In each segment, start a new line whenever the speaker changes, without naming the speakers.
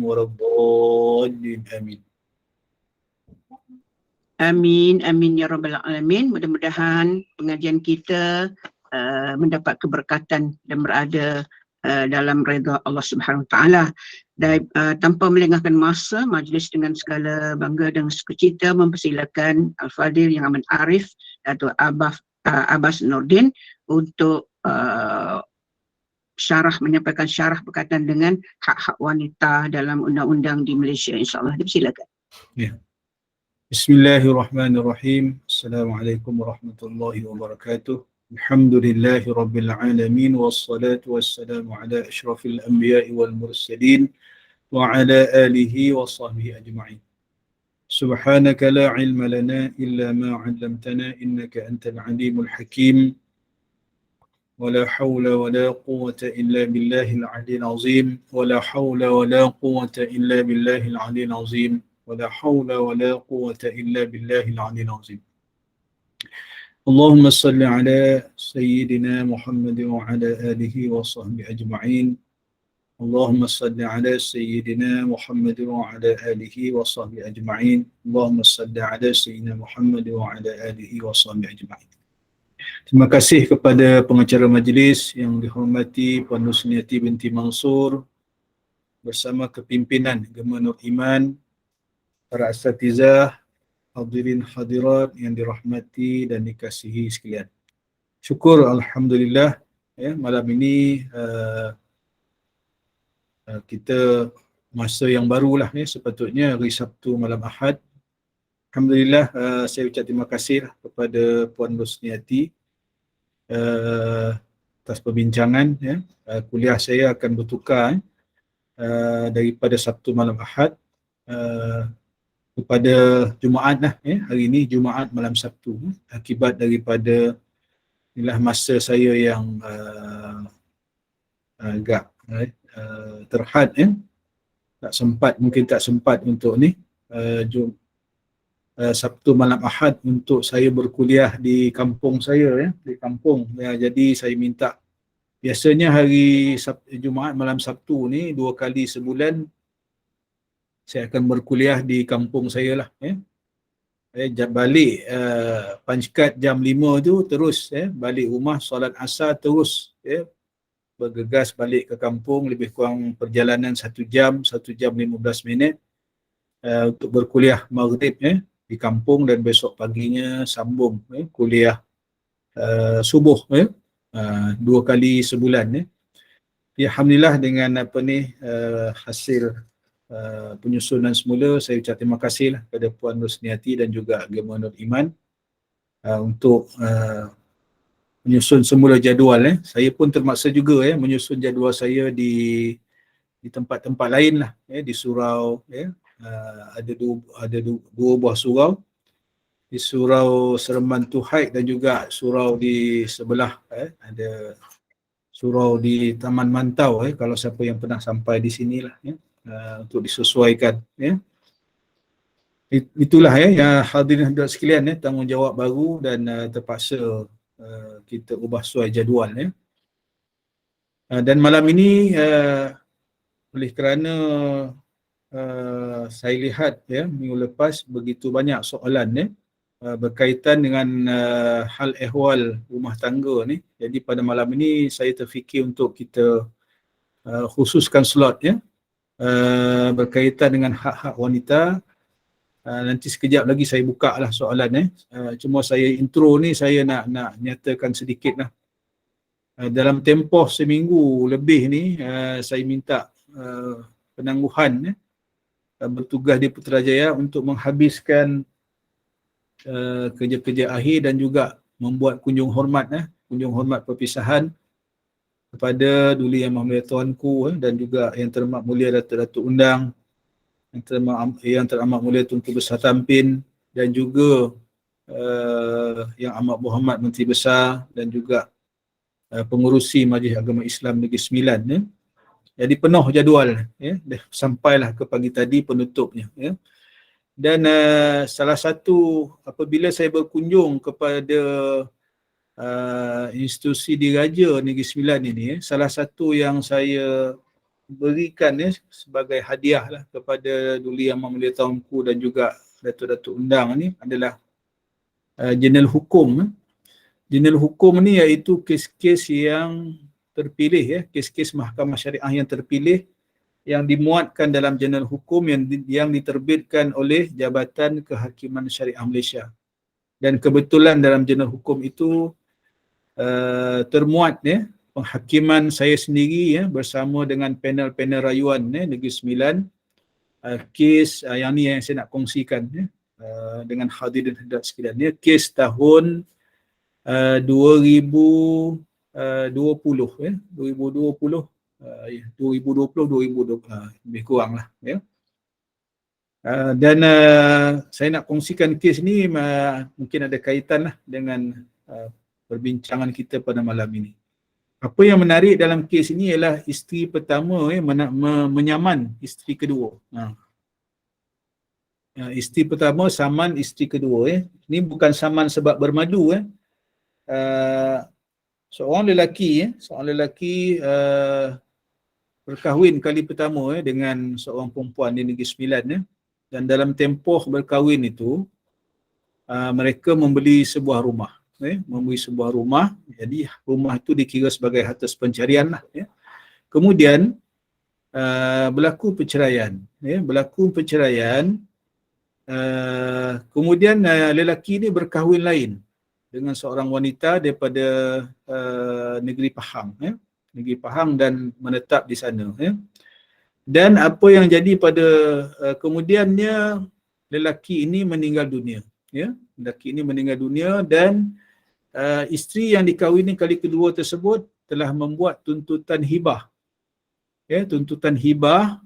Waraddallin. Amin.
Amin, amin ya rabbal alamin. Mudah-mudahan pengajian kita mendapat keberkatan dan berada dalam redha Allah Subhanahu Wa Taala. Dan tanpa melengahkan masa, majlis dengan segala bangga dan sukacita mempersilakan Al-Fadhil Yang Amat Arif atau Abbas Nordin untuk menyampaikan syarah berkaitan dengan hak-hak wanita dalam undang-undang di Malaysia, insya-Allah. Dipersilakan.
Ya. Bismillahirrahmanirrahim. Assalamualaikum warahmatullahi wabarakatuh. Alhamdulillahi rabbil alamin wassalatu wassalamu ala asyrafil anbiya'i wal mursalin wa ala alihi wa sahbihi ajma'in. Subhanaka la ilma lana illa ma 'allamtana innaka antal alimul hakim. ولا حول ولا قوة إلا بالله العلي العظيم ولا حول ولا قوة إلا بالله العلي العظيم ولا حول ولا قوة إلا بالله العلي العظيم. اللهم صل على سيدنا محمد وعلى آله وصحبه أجمعين. اللهم صل على سيدنا محمد وعلى آله وصحبه أجمعين. اللهم صل على سيدنا محمد وعلى آله وصحبه أجمعين. Terima kasih kepada pengacara majlis yang dihormati Puan Nusniati binti Mansur bersama kepimpinan Gema Nur Iman, para asatizah, hadirin hadirat yang dirahmati dan dikasihi sekalian. Syukur alhamdulillah ya, malam ini kita masa yang barulah ya, sepatutnya hari Sabtu malam Ahad. Alhamdulillah saya ucap terima kasih kepada Puan Nusniati atas perbincangan ya. Kuliah saya akan bertukar daripada Sabtu malam Ahad kepada Jumaat lah ya. Hari ini Jumaat malam Sabtu akibat daripada inilah masa saya yang agak terhad ya. Mungkin tak sempat untuk ni Sabtu malam Ahad untuk saya berkuliah di kampung saya ya, di kampung ya. Jadi saya minta, biasanya hari Jumaat malam Sabtu ni 2 kali sebulan saya akan berkuliah di kampung saya lah ya. Balik Panjkat jam 5 tu terus ya, balik rumah solat asar terus ya, bergegas balik ke kampung, lebih kurang perjalanan 1 jam 15 minit untuk berkuliah maghrib ya di kampung, dan besok paginya sambung kuliah subuh ya, 2 kali sebulan ya. Alhamdulillah dengan hasil penyusunan semula, saya ucap terima kasih kepada Puan Nusniati dan juga Gema Nur Iman untuk menyusun semula jadual ya. Saya pun terpaksa juga ya menyusun jadual saya di tempat-tempat lain lah ya, di surau ya. Ada dua buah surau, di surau Seremban Tuhaik dan juga surau di sebelah ada surau di Taman Mantau kalau siapa yang pernah sampai di sinilah ya, untuk disesuaikan ya. Itulah ya hadirin hadirat sekalian ya, tanggungjawab baru dan terpaksa kita ubah sesuai jadual ya. Dan malam ini oleh kerana saya lihat ya minggu lepas begitu banyak soalan ya berkaitan dengan hal ehwal rumah tangga ni. Jadi pada malam ini saya terfikir untuk kita khususkan slot ya berkaitan dengan hak-hak wanita. Nanti sekejap lagi saya buka lah soalan cuma saya intro ni saya nak nyatakan sedikit lah. Dalam tempoh seminggu lebih ni saya minta penangguhan bertugas di Putrajaya untuk menghabiskan kerja-kerja akhir dan juga membuat kunjung hormat perpisahan kepada Duli Yang Maha Mulia Tuanku dan juga Yang Teramat Mulia Datuk Undang, Yang Teramat Mulia Tunku Besar Tampin, dan juga Yang Amat Berhormat Menteri Besar dan juga pengurusi Majlis Agama Islam Negeri Sembilan ya. Jadi penuh jadual ya, sampailah ke pagi tadi penutupnya ya. Dan salah satu apabila saya berkunjung kepada institusi diraja Negeri Sembilan ini salah satu yang saya berikan sebagai hadiah lah kepada Duli Yang Mulia Tuanku dan juga Datuk-Datuk Undang ni adalah jurnal hukum. Jurnal hukum ni iaitu kes-kes yang terpilih, kes-kes mahkamah syariah yang terpilih yang dimuatkan dalam jurnal hukum yang diterbitkan oleh Jabatan Kehakiman Syariah Malaysia. Dan kebetulan dalam jurnal hukum itu termuat penghakiman saya sendiri bersama dengan panel-panel rayuan Negeri Sembilan, kes yang ni yang saya nak kongsikan dengan hadirin hadirat sekalian. Kes tahun 2020 lebih kurang lah dan saya nak kongsikan kes ni mungkin ada kaitan lah dengan perbincangan kita pada malam ini. Apa yang menarik dalam kes ini ialah isteri pertama menyaman isteri kedua. Isteri pertama saman isteri kedua. Ini bukan saman sebab bermadu. Seorang lelaki berkahwin kali pertama dengan seorang perempuan di Negeri Sembilan. Dan dalam tempoh berkahwin itu mereka membeli sebuah rumah. Jadi rumah itu dikira sebagai harta pencarian lah. Kemudian berlaku perceraian. Kemudian lelaki ini berkahwin lain dengan seorang wanita daripada negeri Pahang dan menetap di sana. Dan apa yang jadi pada kemudiannya lelaki ini meninggal dunia. Dan isteri yang dikahwini kali kedua tersebut telah membuat tuntutan hibah. Tuntutan hibah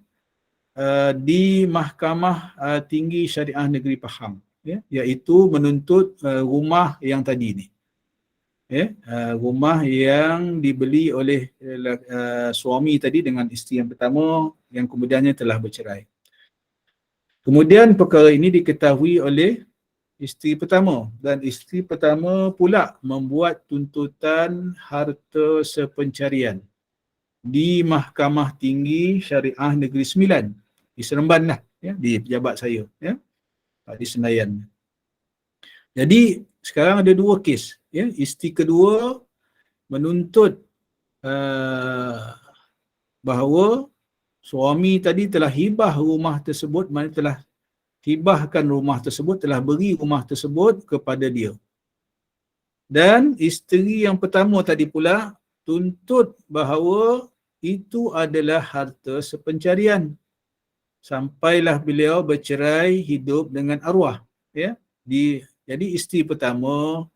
di Mahkamah Tinggi Syariah Negeri Pahang, iaitu menuntut rumah yang tadi ni. Rumah yang dibeli oleh suami tadi dengan isteri yang pertama yang kemudiannya telah bercerai. Kemudian perkara ini diketahui oleh isteri pertama dan isteri pertama pula membuat tuntutan harta sepencarian di Mahkamah Tinggi Syariah Negeri Sembilan di Seremban lah, di pejabat saya, di Senayan. Jadi sekarang ada dua kes. Isteri kedua menuntut bahawa suami tadi telah hibah rumah tersebut, mana telah hibahkan rumah tersebut, telah beri rumah tersebut kepada dia. Dan isteri yang pertama tadi pula tuntut bahawa itu adalah harta sepencarian sampailah beliau bercerai hidup dengan arwah. Jadi isteri pertama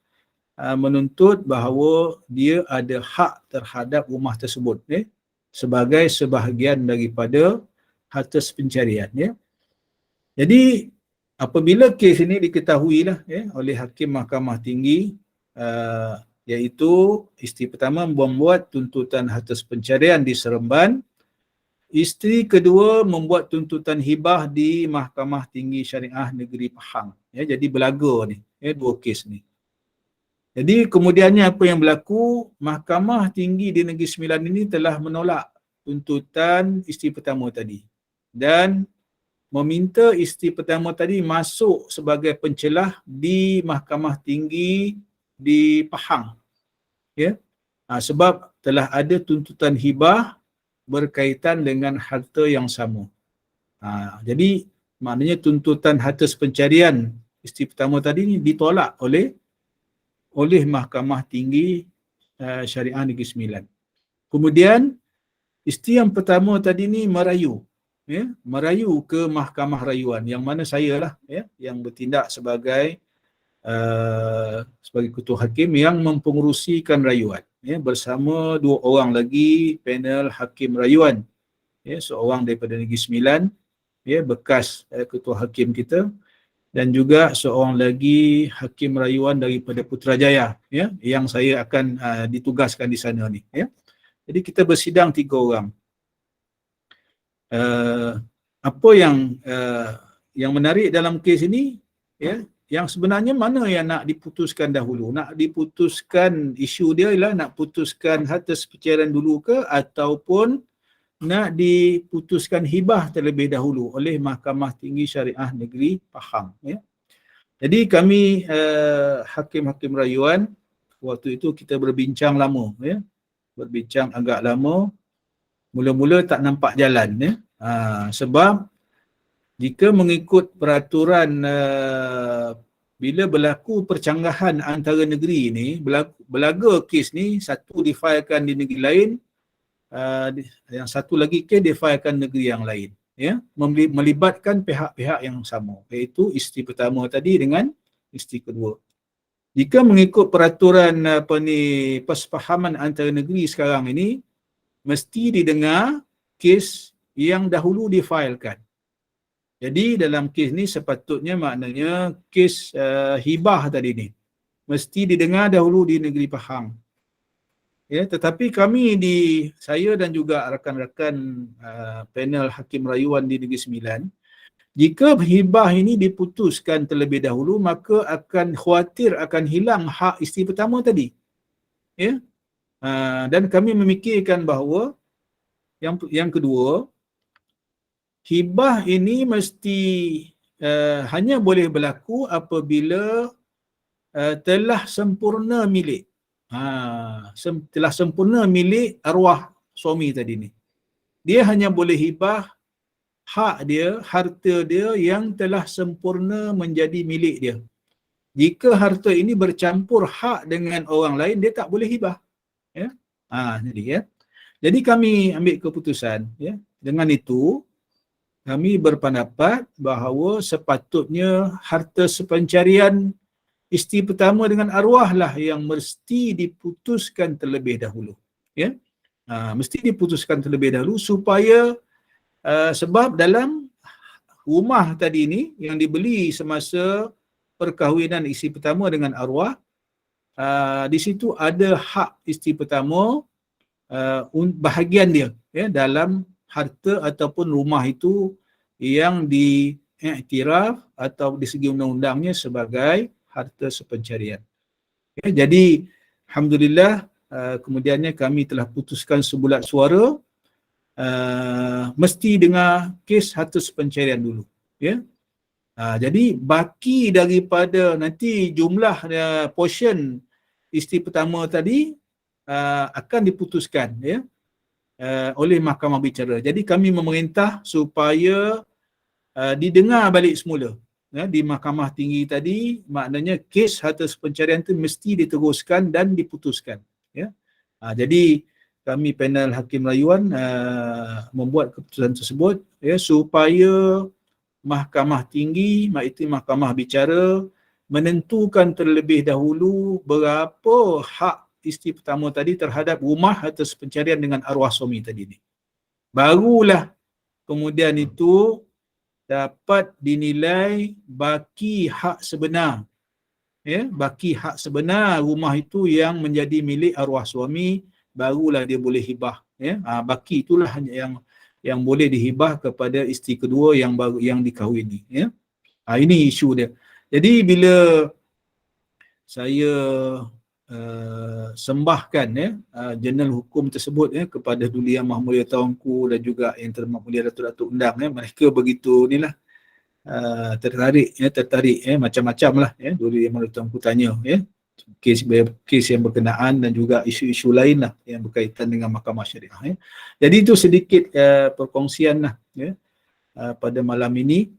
menuntut bahawa dia ada hak terhadap rumah tersebut sebagai sebahagian daripada harta pencarian. Jadi apabila kes ini diketahuilah oleh Hakim Mahkamah Tinggi, iaitu isteri pertama membuat tuntutan harta pencarian di Seremban, isteri kedua membuat tuntutan hibah di Mahkamah Tinggi Syariah Negeri Pahang. Jadi berlaga ni, dua kes ni. Jadi kemudiannya apa yang berlaku, Mahkamah Tinggi di Negeri Sembilan ini telah menolak tuntutan isteri pertama tadi dan meminta isteri pertama tadi masuk sebagai pencelah di Mahkamah Tinggi di Pahang. Sebab telah ada tuntutan hibah berkaitan dengan harta yang sama. Jadi maknanya tuntutan harta pencarian isteri pertama tadi ni ditolak oleh Mahkamah Tinggi Syariah Negeri Sembilan. Kemudian isteri yang pertama tadi ni merayu ke mahkamah rayuan, yang mana saya lah yang bertindak sebagai ketua hakim yang mempengerusikan rayuan bersama dua orang lagi panel hakim rayuan, seorang daripada Negeri Sembilan bekas ketua hakim kita, dan juga seorang lagi hakim rayuan daripada Putrajaya yang saya akan ditugaskan di sana ni. Jadi kita bersidang 3 orang. Apa yang menarik dalam kes ini, yang sebenarnya mana yang nak diputuskan dahulu? Nak diputuskan isu dia ialah nak putuskan harta pencarian dulu ke, ataupun nak diputuskan hibah terlebih dahulu oleh Mahkamah Tinggi Syariah Negeri Pahang, ya. Jadi kami hakim-hakim rayuan waktu itu kita berbincang lama, ya. Berbincang agak lama. Mula-mula tak nampak jalan, ya. Sebab jika mengikut peraturan bila berlaku percanggahan antara negeri ni, belaga kes ni, satu difailkan di negeri lain, yang satu lagi kes difailkan negeri yang lain, ya, melibatkan pihak-pihak yang sama, iaitu isteri pertama tadi dengan isteri kedua. Jika mengikut peraturan persefahaman antara negeri sekarang ini, mesti didengar kes yang dahulu difailkan. Jadi dalam kes ni sepatutnya maknanya kes hibah tadi ni mesti didengar dahulu di negeri Pahang. Ya, tetapi saya dan juga rakan-rakan panel hakim rayuan di Negeri Sembilan, jika hibah ini diputuskan terlebih dahulu, maka akan khawatir akan hilang hak isteri pertama tadi. Ya. Dan kami memikirkan bahawa yang kedua, hibah ini mesti hanya boleh berlaku apabila telah sempurna milik. Telah sempurna milik arwah suami tadi ni. Dia hanya boleh hibah hak dia, harta dia yang telah sempurna menjadi milik dia. Jika harta ini bercampur hak dengan orang lain, dia tak boleh hibah. Ya. Jadi kami ambil keputusan, ya. Dengan itu kami berpendapat bahawa sepatutnya harta sepencarian isteri pertama dengan arwah lah yang mesti diputuskan terlebih dahulu. Ya, mesti diputuskan terlebih dahulu supaya sebab dalam rumah tadi ni yang dibeli semasa perkahwinan isteri pertama dengan arwah, di situ ada hak isteri pertama, bahagian dia, ya, dalam harta ataupun rumah itu yang diiktiraf atau di segi undang-undangnya sebagai harta sepencarian. Ya, jadi alhamdulillah kemudiannya kami telah putuskan sebulat suara mesti dengar kes harta sepencarian dulu. Ya. Jadi baki daripada nanti jumlah portion isteri pertama tadi akan diputuskan, ya, oleh mahkamah bicara. Jadi kami memerintah supaya didengar balik semula, ya, di mahkamah tinggi tadi, maknanya kes harta sepencarian itu mesti diteruskan dan diputuskan, ya. Jadi kami panel hakim rayuan membuat keputusan tersebut, ya, supaya mahkamah tinggi, iaitu mahkamah bicara, menentukan terlebih dahulu berapa hak isteri pertama tadi terhadap rumah harta sepencarian dengan arwah suami tadi ni. Barulah kemudian itu dapat dinilai baki hak sebenar. Ya, baki hak sebenar rumah itu yang menjadi milik arwah suami, barulah dia boleh hibah. Ya, baki itulah yang boleh dihibah kepada isteri kedua yang dikahwini. Ya, ini isu dia. Jadi bila saya sembahkan, ya, jurnal hukum tersebut, ya, kepada Duli Yang Maha Mulia Tuanku dan juga Yang Terhormat Mulia Datuk-Datuk Undang, ya, mereka begitu inilah tertarik, ya, macam-macam lah, ya, Duli Yang Maha Mulia Tuanku tanya, ya, kes yang berkenaan dan juga isu-isu lain lah yang berkaitan dengan mahkamah syariah, ya. Jadi itu sedikit perkongsian lah, ya, pada malam ini.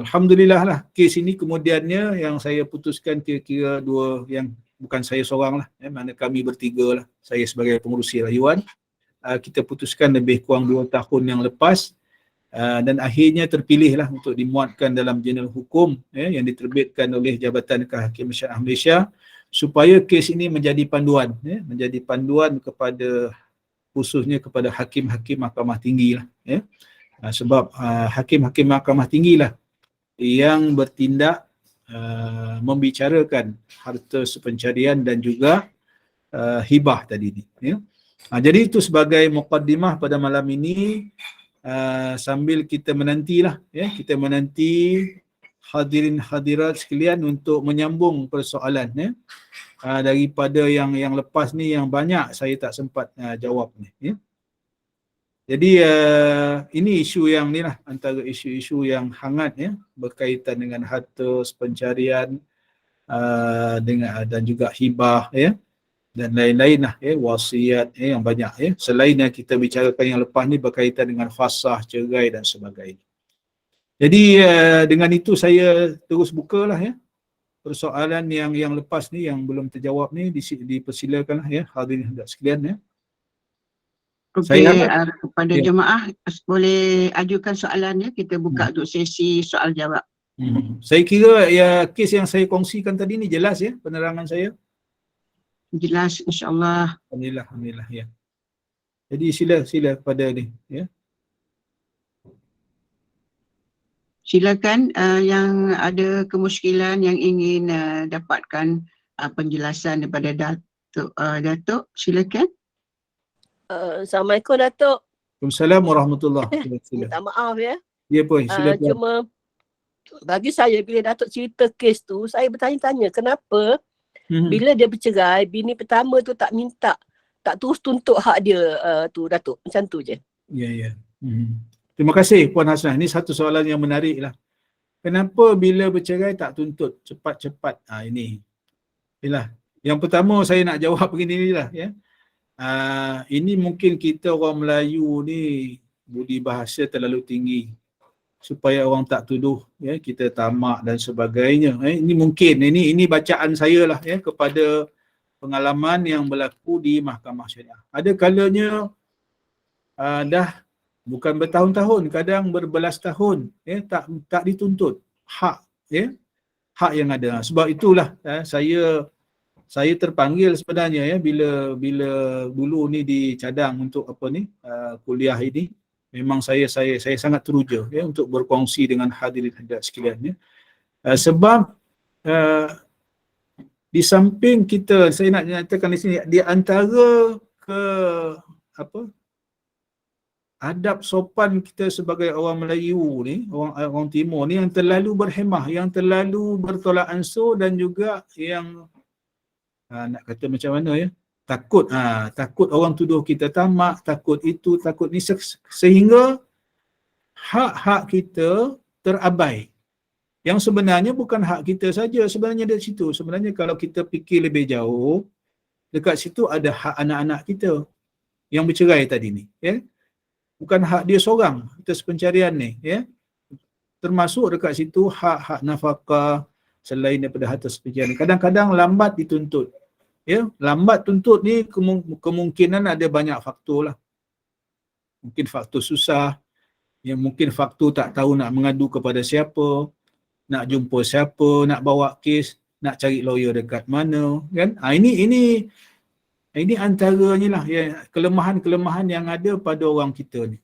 Alhamdulillah lah, kes ini kemudiannya yang saya putuskan kira-kira dua, yang bukan saya seorang lah, ya, mana kami bertiga lah, saya sebagai pengurusi rayuan, kita putuskan lebih kurang 2 tahun yang lepas, dan akhirnya terpilih lah untuk dimuatkan dalam jurnal hukum, ya, yang diterbitkan oleh Jabatan Kehakiman Syariah Malaysia, supaya kes ini menjadi panduan, ya, menjadi panduan kepada, khususnya kepada hakim-hakim mahkamah tinggi lah, ya. Sebab hakim-hakim mahkamah tinggi lah yang bertindak membicarakan harta sepencarian dan juga hibah tadi ni, ya. Jadi itu sebagai muqaddimah pada malam ini, sambil kita menantilah, ya, kita menanti hadirin hadirat sekalian untuk menyambung persoalan, ya, daripada yang lepas ni yang banyak saya tak sempat jawab ni, ya. Jadi ini isu yang ni lah, antara isu-isu yang hangat ya, berkaitan dengan harta, pencarian dengan dan juga hibah ya, dan lain-lain lah ya, wasiat ya, yang banyak ya. Selain yang kita bicarakan yang lepas ni berkaitan dengan fasah, cerai dan sebagainya. Jadi dengan itu saya terus bukalah ya persoalan yang lepas ni yang belum terjawab ni, dipersilakanlah ya hadirin hadirat sekalian ya.
Okey,
Saya
kepada
ya.
jemaah boleh ajukan soalannya, kita buka untuk sesi soal jawab.
Saya kira ya kes yang saya kongsikan tadi ni jelas ya penerangan saya.
Jelas, insya-Allah.
Alhamdulillah ya. Jadi sila pada ni ya.
Silakan yang ada kemusykilan yang ingin dapatkan penjelasan daripada Datuk, silakan.
Assalamualaikum Datuk.
Waalaikumsalam warahmatullahi wabarakatuh.
Minta maaf ya.
Ya puan, silakan.
Cuma bagi saya bila Datuk cerita kes tu, saya bertanya-tanya kenapa bila dia bercerai, bini pertama tu tak minta, tak terus tuntut hak dia tu Datuk. Macam tu je.
Ya. Terima kasih Puan Hasnah. Ini satu soalan yang menarik lah. Kenapa bila bercerai tak tuntut cepat-cepat? Ini. Inilah. Yang pertama saya nak jawab begini lah ya. Ini mungkin kita orang Melayu ni budi bahasa terlalu tinggi supaya orang tak tuduh ya kita tamak dan sebagainya. Ini mungkin ini bacaan saya lah ya kepada pengalaman yang berlaku di mahkamah syariah. Ada kalanya dah bukan bertahun-tahun, kadang berbelas tahun ya tak dituntut hak ya, hak yang ada. Sebab itulah saya terpanggil sebenarnya ya bila dulu ni dicadang untuk kuliah ini. Memang saya sangat teruja ya untuk berkongsi dengan hadirin hadirat sekalian ya. Sebab di samping kita, saya nak nyatakan di sini, di antara adab sopan kita sebagai orang Melayu ni, orang Timur ni yang terlalu berhemah, yang terlalu bertolak ansur dan juga yang nak kata macam mana ya, takut orang tuduh kita tamak, takut itu, takut ni, sehingga hak-hak kita terabai. Yang sebenarnya bukan hak kita saja sebenarnya dari situ. Sebenarnya kalau kita fikir lebih jauh, dekat situ ada hak anak-anak kita yang bercerai tadi ni, ya. Bukan hak dia seorang, kita sepencarian ni, ya. Termasuk dekat situ hak-hak nafkah selain daripada harta sepencarian. Kadang-kadang lambat dituntut. Ya, lambat tuntut ni kemungkinan ada banyak faktor lah. Mungkin faktor susah, yang mungkin faktor tak tahu nak mengadu kepada siapa, nak jumpa siapa, nak bawa kes, nak cari lawyer dekat mana, kan? Ini antaranya lah ya, kelemahan-kelemahan yang ada pada orang kita ni.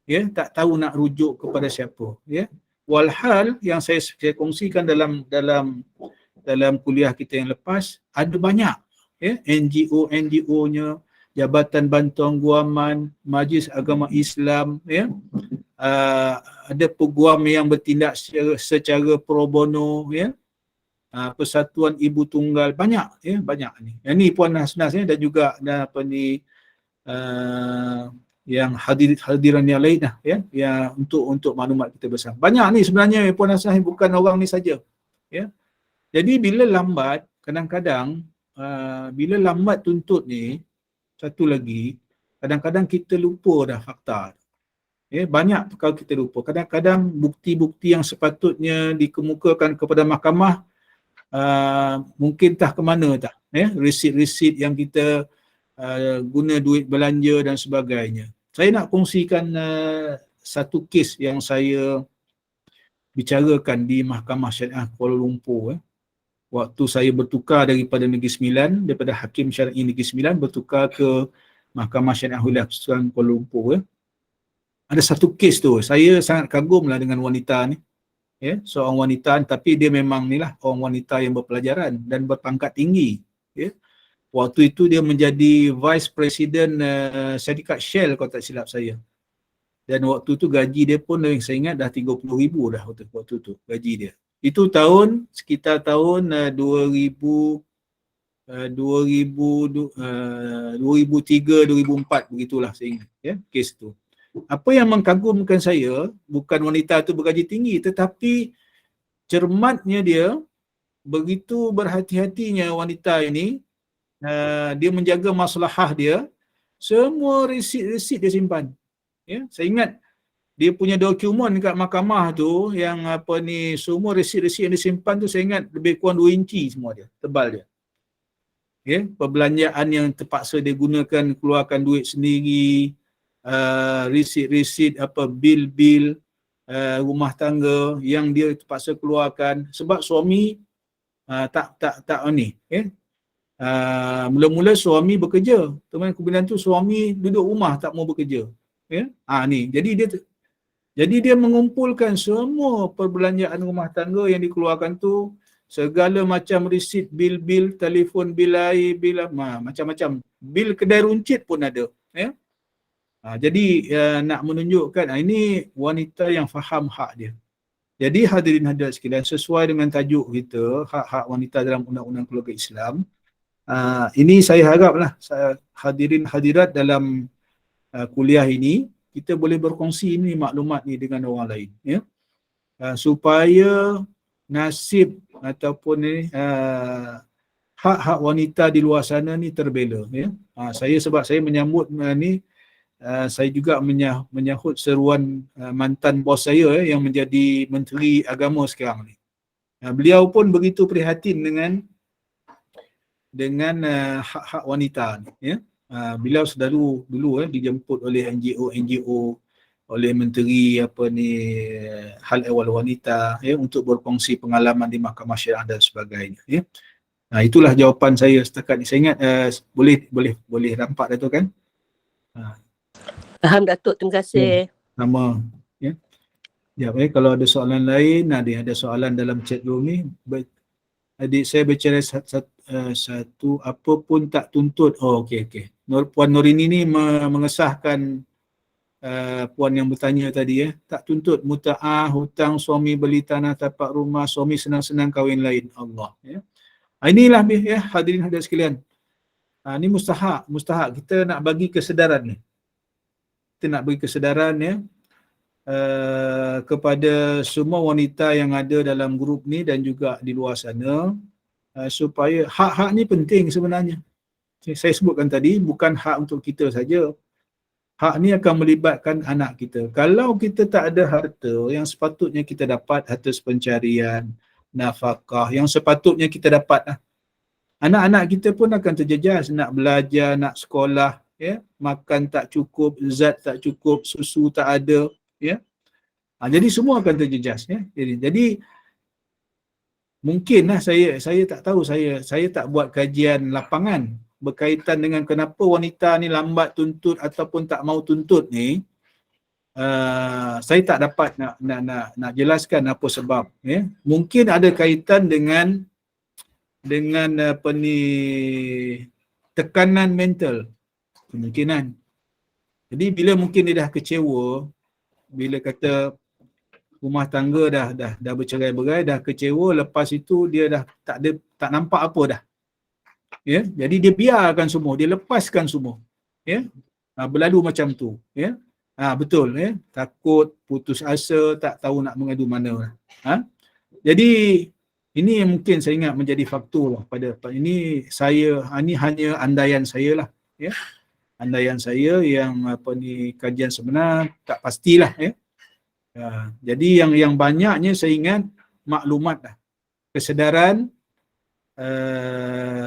Ya, tak tahu nak rujuk kepada siapa, ya. Walhal yang saya kongsikan dalam kuliah kita yang lepas, ada banyak ya, NGO-nya, Jabatan Bantuan Guaman, Majlis Agama Islam, ya. Ada peguam yang bertindak secara pro bono, ya. Persatuan Ibu Tunggal, banyak ya, banyak ni. Yang ni Puan Hasnah ya, dan juga yang hadiran yang lain lah ya, yang untuk maklumat kita bersama. Banyak ni sebenarnya Puan Hasnah, bukan orang ni saja. Ya. Jadi bila lambat, kadang-kadang bila lambat tuntut ni, satu lagi, kadang-kadang kita lupa dah fakta. Ya, banyak perkara kita lupa. Kadang-kadang bukti-bukti yang sepatutnya dikemukakan kepada mahkamah mungkin tak ke mana tak. Ya, resit-resit yang kita guna duit belanja dan sebagainya. Saya nak kongsikan satu kes yang saya bicarakan di Mahkamah Syariah Kuala Lumpur. Waktu saya bertukar daripada Negeri Sembilan, daripada Hakim Syar'i Negeri Sembilan bertukar ke Mahkamah Syariah Wilayah Persekutuan Kuala Lumpur. Ada satu kes tu, saya sangat kagumlah dengan wanita ni. Ya, seorang wanita, tapi dia memang ni lah orang wanita yang berpelajaran dan berpangkat tinggi. Ya. Waktu itu dia menjadi Vice President syarikat Shell kalau tak silap saya. Dan waktu tu gaji dia pun saya ingat dah 30,000 dah waktu tu gaji dia. Itu sekitar tahun 2003, 2004 begitulah saya ingat ya, kes tu. Apa yang mengkagumkan saya bukan wanita tu bergaji tinggi, tetapi cermatnya dia, begitu berhati-hatinya wanita ini, dia menjaga maslahah dia, semua resit-resit dia simpan. Ya, saya ingat dia punya dokumen kat mahkamah tu yang semua resit-resit yang disimpan tu, saya ingat lebih kurang 2 inci semua dia, tebal dia. Ya, perbelanjaan yang terpaksa dia gunakan, keluarkan duit sendiri, resit-resit bil-bil rumah tangga yang dia terpaksa keluarkan sebab suami tak ni, mula-mula suami bekerja, kemudian tu suami duduk rumah tak mau bekerja, ni jadi dia mengumpulkan semua perbelanjaan rumah tangga yang dikeluarkan tu, segala macam resit, bil-bil, telefon bil air, bil macam-macam, bil kedai runcit pun ada, jadi nak menunjukkan ini wanita yang faham hak dia. Jadi hadirin hadirat sekalian, sesuai dengan tajuk kita, hak-hak wanita dalam undang-undang keluarga Islam, ini saya haraplah hadirin hadirat dalam kuliah ini kita boleh berkongsi ini maklumat ni dengan orang lain, ya, supaya nasib ataupun hak-hak wanita di luar sana ni terbela, ya. Sebab saya menyambut saya juga menyahut seruan mantan bos saya yang menjadi Menteri Agama sekarang ni. Beliau pun begitu prihatin dengan hak-hak wanita ni, ya. Beliau selalu dulu dijemput oleh NGO, oleh Menteri Hal Ehwal Wanita, ya, untuk berkongsi pengalaman di Mahkamah Syariah dan sebagainya, ya. Itulah jawapan saya setakat ni. Saya ingat boleh nampak dah tu kan?
Faham Datuk, terima kasih.
Sama, ya. Kalau ada soalan lain, ada soalan dalam chat room ni. Adik saya bercerai satu, apa pun tak tuntut. Okey. Puan Nurini ni mengesahkan puan yang bertanya tadi, tak tuntut muta'ah, hutang, suami beli tanah tapak rumah, suami senang-senang kahwin lain. Allah, ya. Inilah ya hadirin hadirat sekalian. Ini mustahak kita nak bagi kesedaran ni. Kita nak bagi kesedaran, ya, kepada semua wanita yang ada dalam grup ni dan juga di luar sana, supaya hak-hak ni penting sebenarnya. Saya sebutkan tadi, bukan hak untuk kita saja. Hak ni akan melibatkan anak kita. Kalau kita tak ada harta yang sepatutnya kita dapat, harta pencarian, nafkah yang sepatutnya kita dapat, anak-anak kita pun akan terjejas nak belajar, nak sekolah, ya, makan tak cukup, zat tak cukup, susu tak ada, ya. Jadi semua akan terjejas, ya. Jadi mungkinlah saya tak tahu, saya tak buat kajian lapangan berkaitan dengan kenapa wanita ni lambat tuntut ataupun tak mau tuntut ni. Saya tak dapat nak jelaskan apa sebab, ya. Mungkin ada kaitan dengan tekanan mental, kemungkinan. Jadi bila mungkin dia dah kecewa, bila kata rumah tangga dah bercerai-berai, dah kecewa, lepas itu dia dah tak nampak apa dah, ya. Jadi dia biarkan semua, dia lepaskan semua, ya. Berlalu macam tu, ya. Betul, ya. Takut, putus asa, tak tahu nak mengadu mana. Jadi ini yang mungkin saya ingat menjadi faktor pada ini. Ini hanya andaian saya lah, ya. Andaian saya yang kajian sebenar tak pastilah, ya. Jadi yang banyaknya saya ingat maklumat lah, kesedaran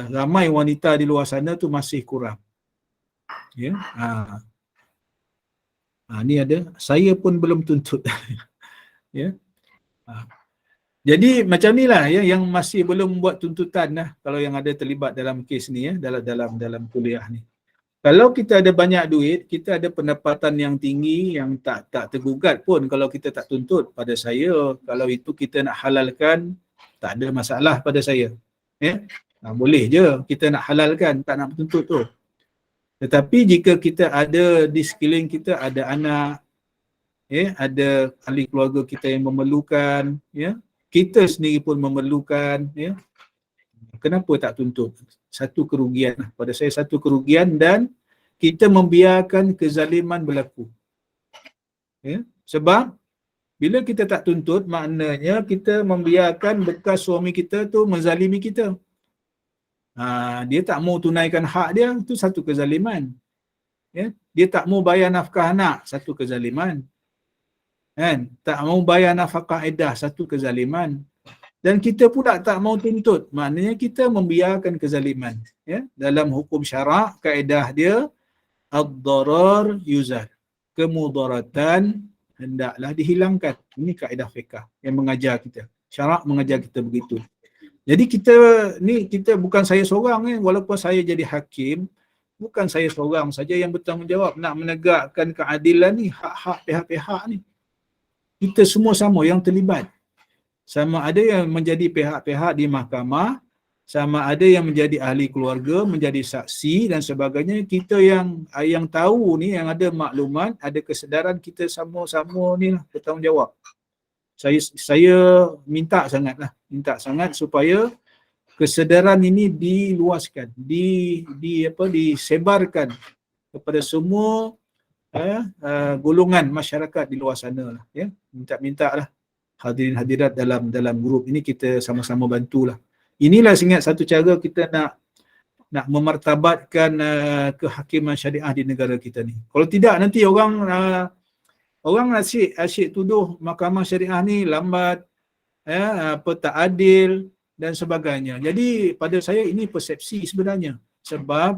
ramai wanita di luar sana tu masih kurang, ya. Ni ada, saya pun belum tuntut. Ya. Jadi macam ni lah, ya, yang masih belum buat tuntutan lah, kalau yang ada terlibat dalam kes ni, ya, dalam kuliah ni. Kalau kita ada banyak duit, kita ada pendapatan yang tinggi, yang tak tergugat pun kalau kita tak tuntut. Pada saya, kalau itu kita nak halalkan, tak ada masalah pada saya, ya. Boleh je kita nak halalkan, tak nak tuntut tu. Tetapi jika kita ada di sekeliling kita ada anak, ya, ada ahli keluarga kita yang memerlukan, ya, kita sendiri pun memerlukan, ya, kenapa tak tuntut? Satu kerugian, pada saya satu kerugian, dan kita membiarkan kezaliman berlaku. Ya. Sebab bila kita tak tuntut, maknanya kita membiarkan bekas suami kita tu menzalimi kita. Dia tak mau tunaikan hak dia, itu satu kezaliman. Ya. Dia tak mau bayar nafkah anak, satu kezaliman. Kan? Tak mau bayar nafkah iddah, satu kezaliman. Dan kita pula tak mau tuntut, maknanya kita membiarkan kezaliman. Ya. Dalam hukum syarak, kaedah dia ad-darar yuzal. Kemudaratan hendaklah dihilangkan. Ini kaedah fiqh yang mengajar kita. Syarak mengajar kita begitu. Jadi kita bukan saya seorang, walaupun saya jadi hakim, bukan saya seorang saja yang bertanggungjawab nak menegakkan keadilan ni, hak-hak pihak-pihak ni. Kita semua sama yang terlibat. Sama ada yang menjadi pihak-pihak di mahkamah, sama ada yang menjadi ahli keluarga, menjadi saksi dan sebagainya. Kita yang tahu ni, yang ada maklumat, ada kesedaran, kita sama-sama ni lah bertanggungjawab. Saya minta sangat supaya kesedaran ini diluaskan, disebarkan kepada semua golongan masyarakat di luar sana lah. Ya. Minta lah hadirin hadirat dalam grup ini kita sama-sama bantulah. Inilah ingat satu cara kita nak memartabatkan kehakiman syariah di negara kita ni. Kalau tidak nanti orang asyik tuduh mahkamah syariah ni lambat, tak adil dan sebagainya. Jadi pada saya ini persepsi sebenarnya. Sebab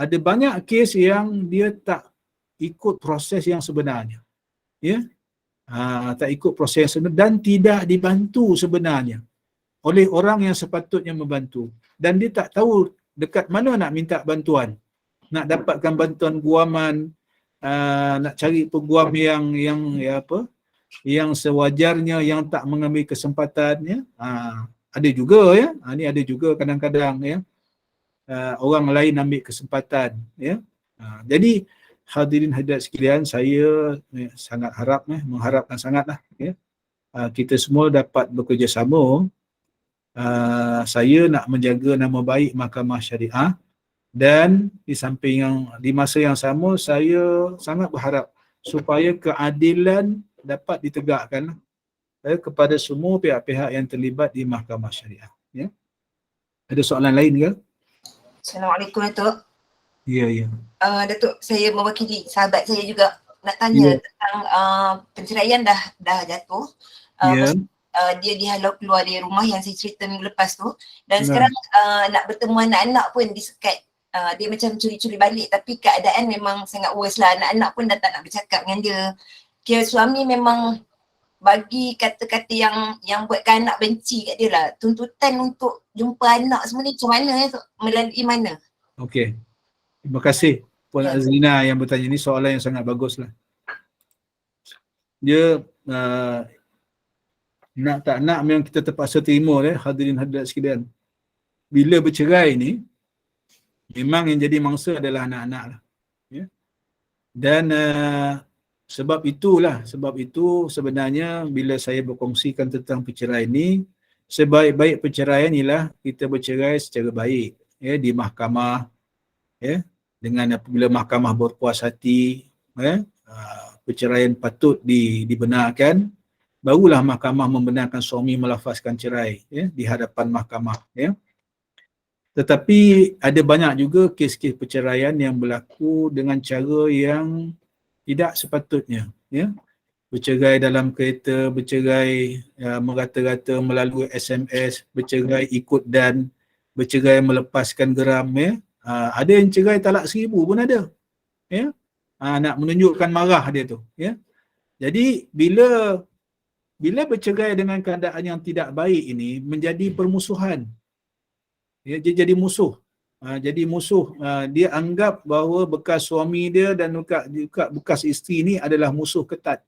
ada banyak kes yang dia tak ikut proses yang sebenarnya. Ya. Tak ikut proses yang sebenarnya dan tidak dibantu sebenarnya oleh orang yang sepatutnya membantu. Dan dia tak tahu dekat mana nak minta bantuan. Nak dapatkan bantuan guaman, nak cari peguam yang sewajarnya, yang tak mengambil kesempatannya. Ada juga ya. Ini ada juga kadang-kadang ya. Orang lain ambil kesempatan ya. Jadi hadirin hadirat sekalian, saya sangat mengharapkan sangatlah ya. Kita semua dapat bekerjasama. Saya nak menjaga nama baik Mahkamah Syariah dan di masa yang sama saya sangat berharap supaya keadilan dapat ditegakkan kepada semua pihak-pihak yang terlibat di Mahkamah Syariah. Ya. Ada soalan lain ke?
Assalamualaikum Datuk.
Ya.
Datuk, saya mewakili sahabat saya juga nak tanya tentang penceraian dah jatuh. Dia dihalau keluar dari rumah yang saya cerita minggu lepas tu, dan sekarang nak bertemu anak-anak pun disekat. Dia macam curi-curi balik, tapi keadaan memang sangat worse lah. Anak-anak pun dah tak nak bercakap dengan dia. Kira suami memang bagi kata-kata yang buatkan anak benci kat dia lah. Tuntutan untuk jumpa anak semua ni macam mana melalui mana?
Okey. Terima kasih Puan Azlina yang bertanya ni, soalan yang sangat bagus lah. Dia nak tak nak memang kita terpaksa terima hadirin hadirat sekalian. Bila bercerai ni, memang yang jadi mangsa adalah anak-anak lah. Ya? Dan sebab itu sebenarnya bila saya berkongsikan tentang perceraian ni, sebaik-baik perceraian ialah kita bercerai secara baik ya, di mahkamah ya, dengan apabila mahkamah berpuas hati ya, perceraian patut dibenarkan, barulah mahkamah membenarkan suami melafazkan cerai ya, di hadapan mahkamah ya. Tetapi ada banyak juga kes-kes perceraian yang berlaku dengan cara yang tidak sepatutnya ya. Bercerai dalam kereta, bercerai merata-rata melalui SMS, bercerai ikut dan, bercerai melepaskan geram ya. Ada yang cerai talak 1000 pun ada ya. Nak menunjukkan marah dia tu ya. Jadi bila bercerai dengan keadaan yang tidak baik ini, menjadi permusuhan. Ya, dia jadi musuh. Dia anggap bahawa bekas suami dia dan bekas isteri ni adalah musuh ketat.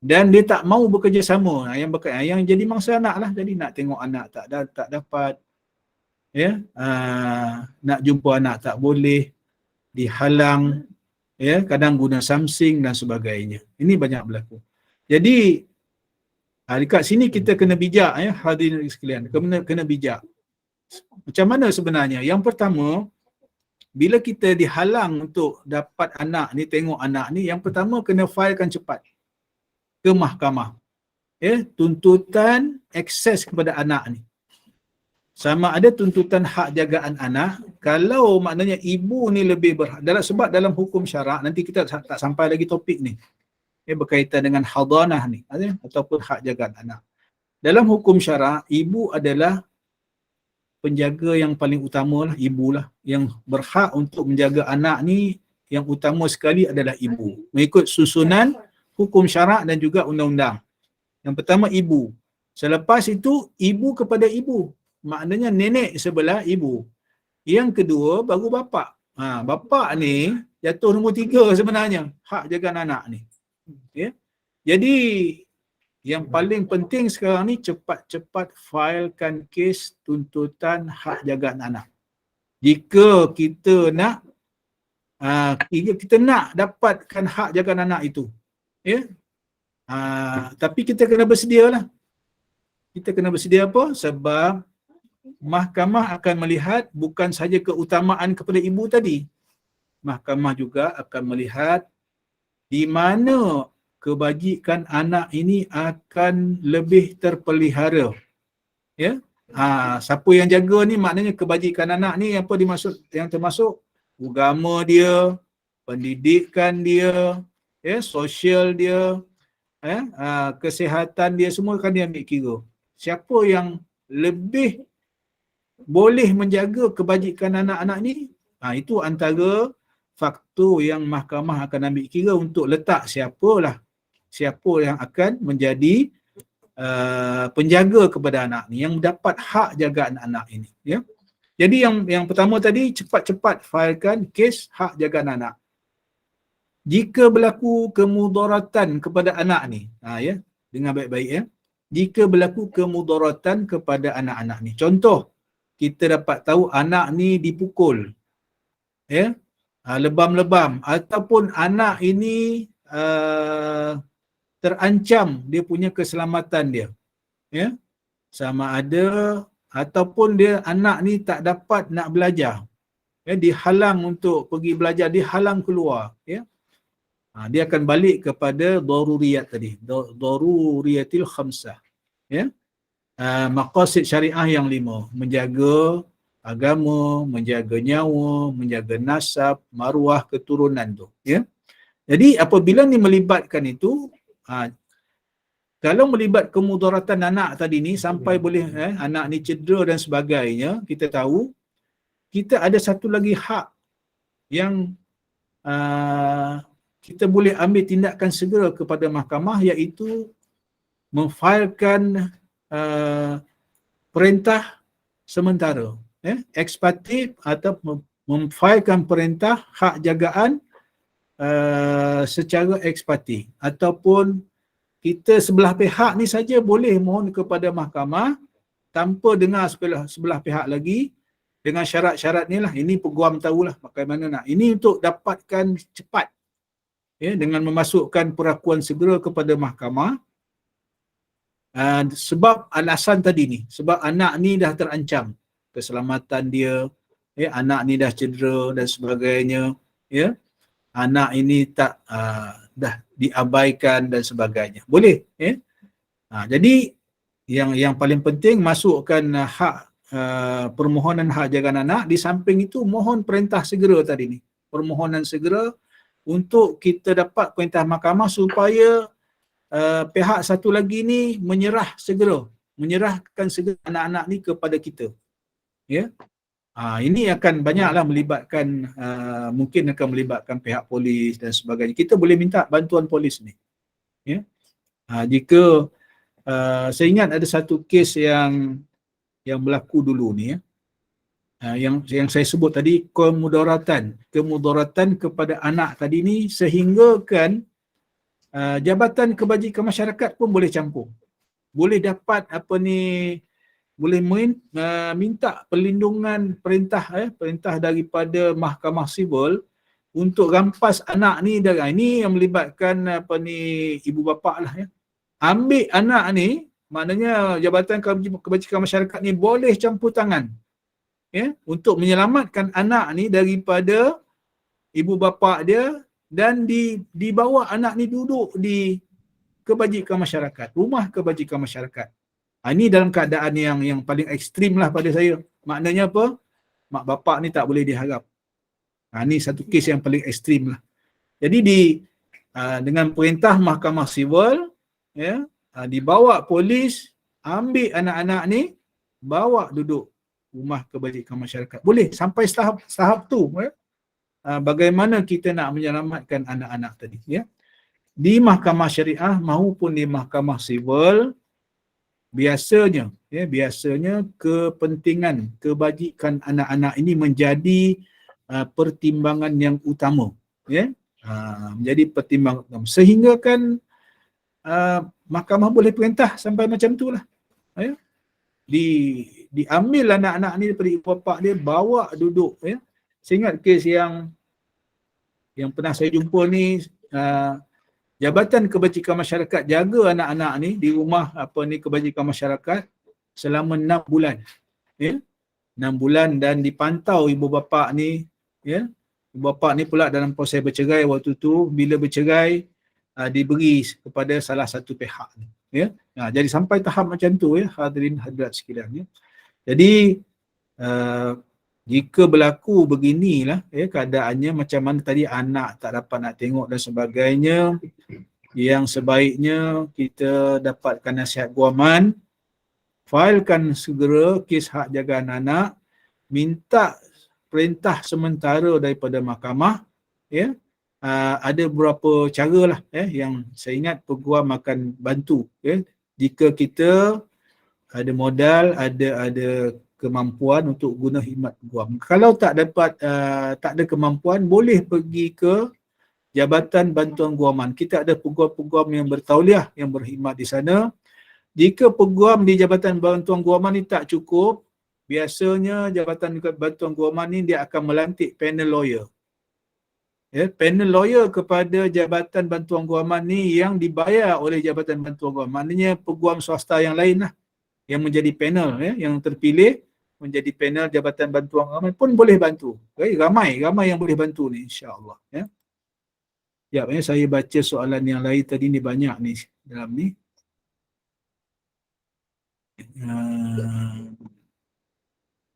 Dan dia tak mau bekerjasama. Yang jadi mangsa anak lah. Jadi nak tengok anak tak dapat. Ya, nak jumpa anak tak boleh. Dihalang. Ya, kadang guna samsing dan sebagainya. Ini banyak berlaku. Jadi dekat sini kita kena bijak ya, hadirin sekalian. Kena bijak. Macam mana sebenarnya? Yang pertama, bila kita dihalang untuk dapat anak ni, tengok anak ni, yang pertama kena filekan cepat ke mahkamah. Tuntutan akses kepada anak ni. Sama ada tuntutan hak jagaan anak, kalau maknanya ibu ni lebih berhak, sebab dalam hukum syarak, nanti kita tak sampai lagi topik ni, berkaitan dengan hadanah ni, ataupun hak jagaan anak. Dalam hukum syarak, ibu adalah penjaga yang paling utama lah, ibulah yang berhak untuk menjaga anak ni. Yang utama sekali adalah ibu, mengikut susunan hukum syarak dan juga undang-undang. Yang pertama ibu, selepas itu ibu kepada ibu, maknanya nenek sebelah ibu. Yang kedua baru bapa. Bapa ni jatuh nombor 3 sebenarnya, hak jagaan anak ni. Jadi yang paling penting sekarang ni, cepat-cepat filekan kes tuntutan hak jagaan anak. Jika kita nak dapatkan hak jagaan anak itu. Tapi kita kena bersedia lah. Kita kena bersedia apa? Sebab mahkamah akan melihat bukan saja keutamaan kepada ibu tadi. Mahkamah juga akan melihat di mana kebajikan anak ini akan lebih terpelihara. Siapa yang jaga ni, maknanya kebajikan anak ni apa dimaksud, yang termasuk agama dia, pendidikan dia, sosial dia, kesihatan dia, semua akan dia ambil kira. Siapa yang lebih boleh menjaga kebajikan anak-anak ni, itu antara faktor yang mahkamah akan ambil kira untuk letak siapa yang akan menjadi penjaga kepada anak ni, yang dapat hak jagaan anak ini. Jadi yang pertama tadi, cepat-cepat filekan kes hak jagaan anak. Jika berlaku kemudaratan kepada anak ni, dengar baik-baik jika berlaku kemudaratan kepada anak-anak ni. Contoh, kita dapat tahu anak ni dipukul, lebam-lebam, ataupun anak ini terancam dia punya keselamatan dia, sama ada ataupun dia anak ni tak dapat nak belajar, dihalang untuk pergi belajar, dihalang keluar, dia akan balik kepada daruriyat tadi, daruriyatil khamsah, maqasid syariah yang 5, menjaga agama, menjaga nyawa, menjaga nasab, maruah keturunan tu. Jadi apabila ni melibatkan itu, kalau melibat kemudaratan anak tadi ni sampai boleh anak ni cedera dan sebagainya, kita tahu kita ada satu lagi hak yang kita boleh ambil tindakan segera kepada mahkamah, iaitu memfailkan perintah sementara, ekspatif, atau memfailkan perintah hak jagaan secara ekspatif, ataupun kita sebelah pihak ni saja boleh mohon kepada mahkamah tanpa dengar sebelah pihak lagi, dengan syarat-syarat ni lah. Ini peguam tahulah bagaimana nak. Ini untuk dapatkan cepat, dengan memasukkan perakuan segera kepada mahkamah, sebab alasan tadi ni, sebab anak ni dah terancam keselamatan dia, anak ni dah cedera dan sebagainya, anak ini dah diabaikan dan sebagainya. Boleh. Jadi yang paling penting, masukkan hak permohonan hak jagaan anak. Di samping itu, mohon perintah segera tadi ni, permohonan segera untuk kita dapat perintah mahkamah supaya pihak satu lagi ni menyerahkan segera anak-anak ni kepada kita. Ini akan banyaklah melibatkan, mungkin akan melibatkan pihak polis dan sebagainya. Kita boleh minta bantuan polis ni. Jika saya ingat ada satu kes yang berlaku dulu ni, yang saya sebut tadi, kemudaratan kepada anak tadi ni, sehingga kan Jabatan Kebajikan Masyarakat pun boleh campur. Boleh dapat boleh minta perlindungan perintah daripada Mahkamah Sivil untuk rampas anak ni. Ini yang melibatkan ibu bapa lah, ambil anak ni, maknanya Jabatan Kebajikan Masyarakat ni boleh campur tangan, untuk menyelamatkan anak ni daripada ibu bapa dia dan dibawa anak ni duduk di kebajikan masyarakat, rumah kebajikan masyarakat. Ini dalam keadaan yang paling ekstrim lah pada saya. Maknanya apa? Mak bapak ni tak boleh diharap. Ini satu kes yang paling ekstrim lah. Jadi dengan perintah Mahkamah Sivil, dibawa polis, ambil anak-anak ni, bawa duduk rumah kebajikan masyarakat. Boleh sampai tahap tu. Bagaimana kita nak menyelamatkan anak-anak tadi. Di Mahkamah Syariah maupun di Mahkamah Sivil, biasanya kepentingan kebajikan anak-anak ini menjadi pertimbangan yang utama. Menjadi pertimbangan utama. Sehingga kan mahkamah boleh perintah sampai macam tu lah. Diambil anak-anak ni daripada ibu bapa dia, bawa duduk. Saya ingat kes yang pernah saya jumpa ni, Jabatan Kebajikan Masyarakat jaga anak-anak ni di rumah kebajikan masyarakat selama 6 bulan. 6 bulan dan dipantau ibu bapa ni. Ibu bapa ni pula dalam proses bercerai waktu tu, bila bercerai diberi kepada salah satu pihak ni. Jadi sampai tahap macam tu hadirin hadirat sekalian. Jadi jika berlaku beginilah keadaannya, macam mana tadi anak tak dapat nak tengok dan sebagainya, yang sebaiknya kita dapatkan nasihat guaman, failkan segera kes hak jagaan anak, minta perintah sementara daripada mahkamah. Ada beberapa cara lah yang saya ingat peguam akan bantu. Jika kita ada modal, ada kemampuan untuk guna khidmat peguam. Kalau tak dapat, tak ada kemampuan, boleh pergi ke Jabatan Bantuan Guaman. Kita ada peguam-peguam yang bertauliah, yang berkhidmat di sana. Jika peguam di Jabatan Bantuan Guaman ni tak cukup, biasanya Jabatan Bantuan Guaman ni dia akan melantik panel lawyer. Panel lawyer kepada Jabatan Bantuan Guaman ni yang dibayar oleh Jabatan Bantuan Guaman. Maknanya peguam swasta yang lain lah yang menjadi panel, yang terpilih menjadi panel Jabatan Bantuan Guaman pun boleh bantu. Ramai yang boleh bantu ni, insya-Allah. Saya baca soalan yang lain tadi ni, banyak ni dalam ni.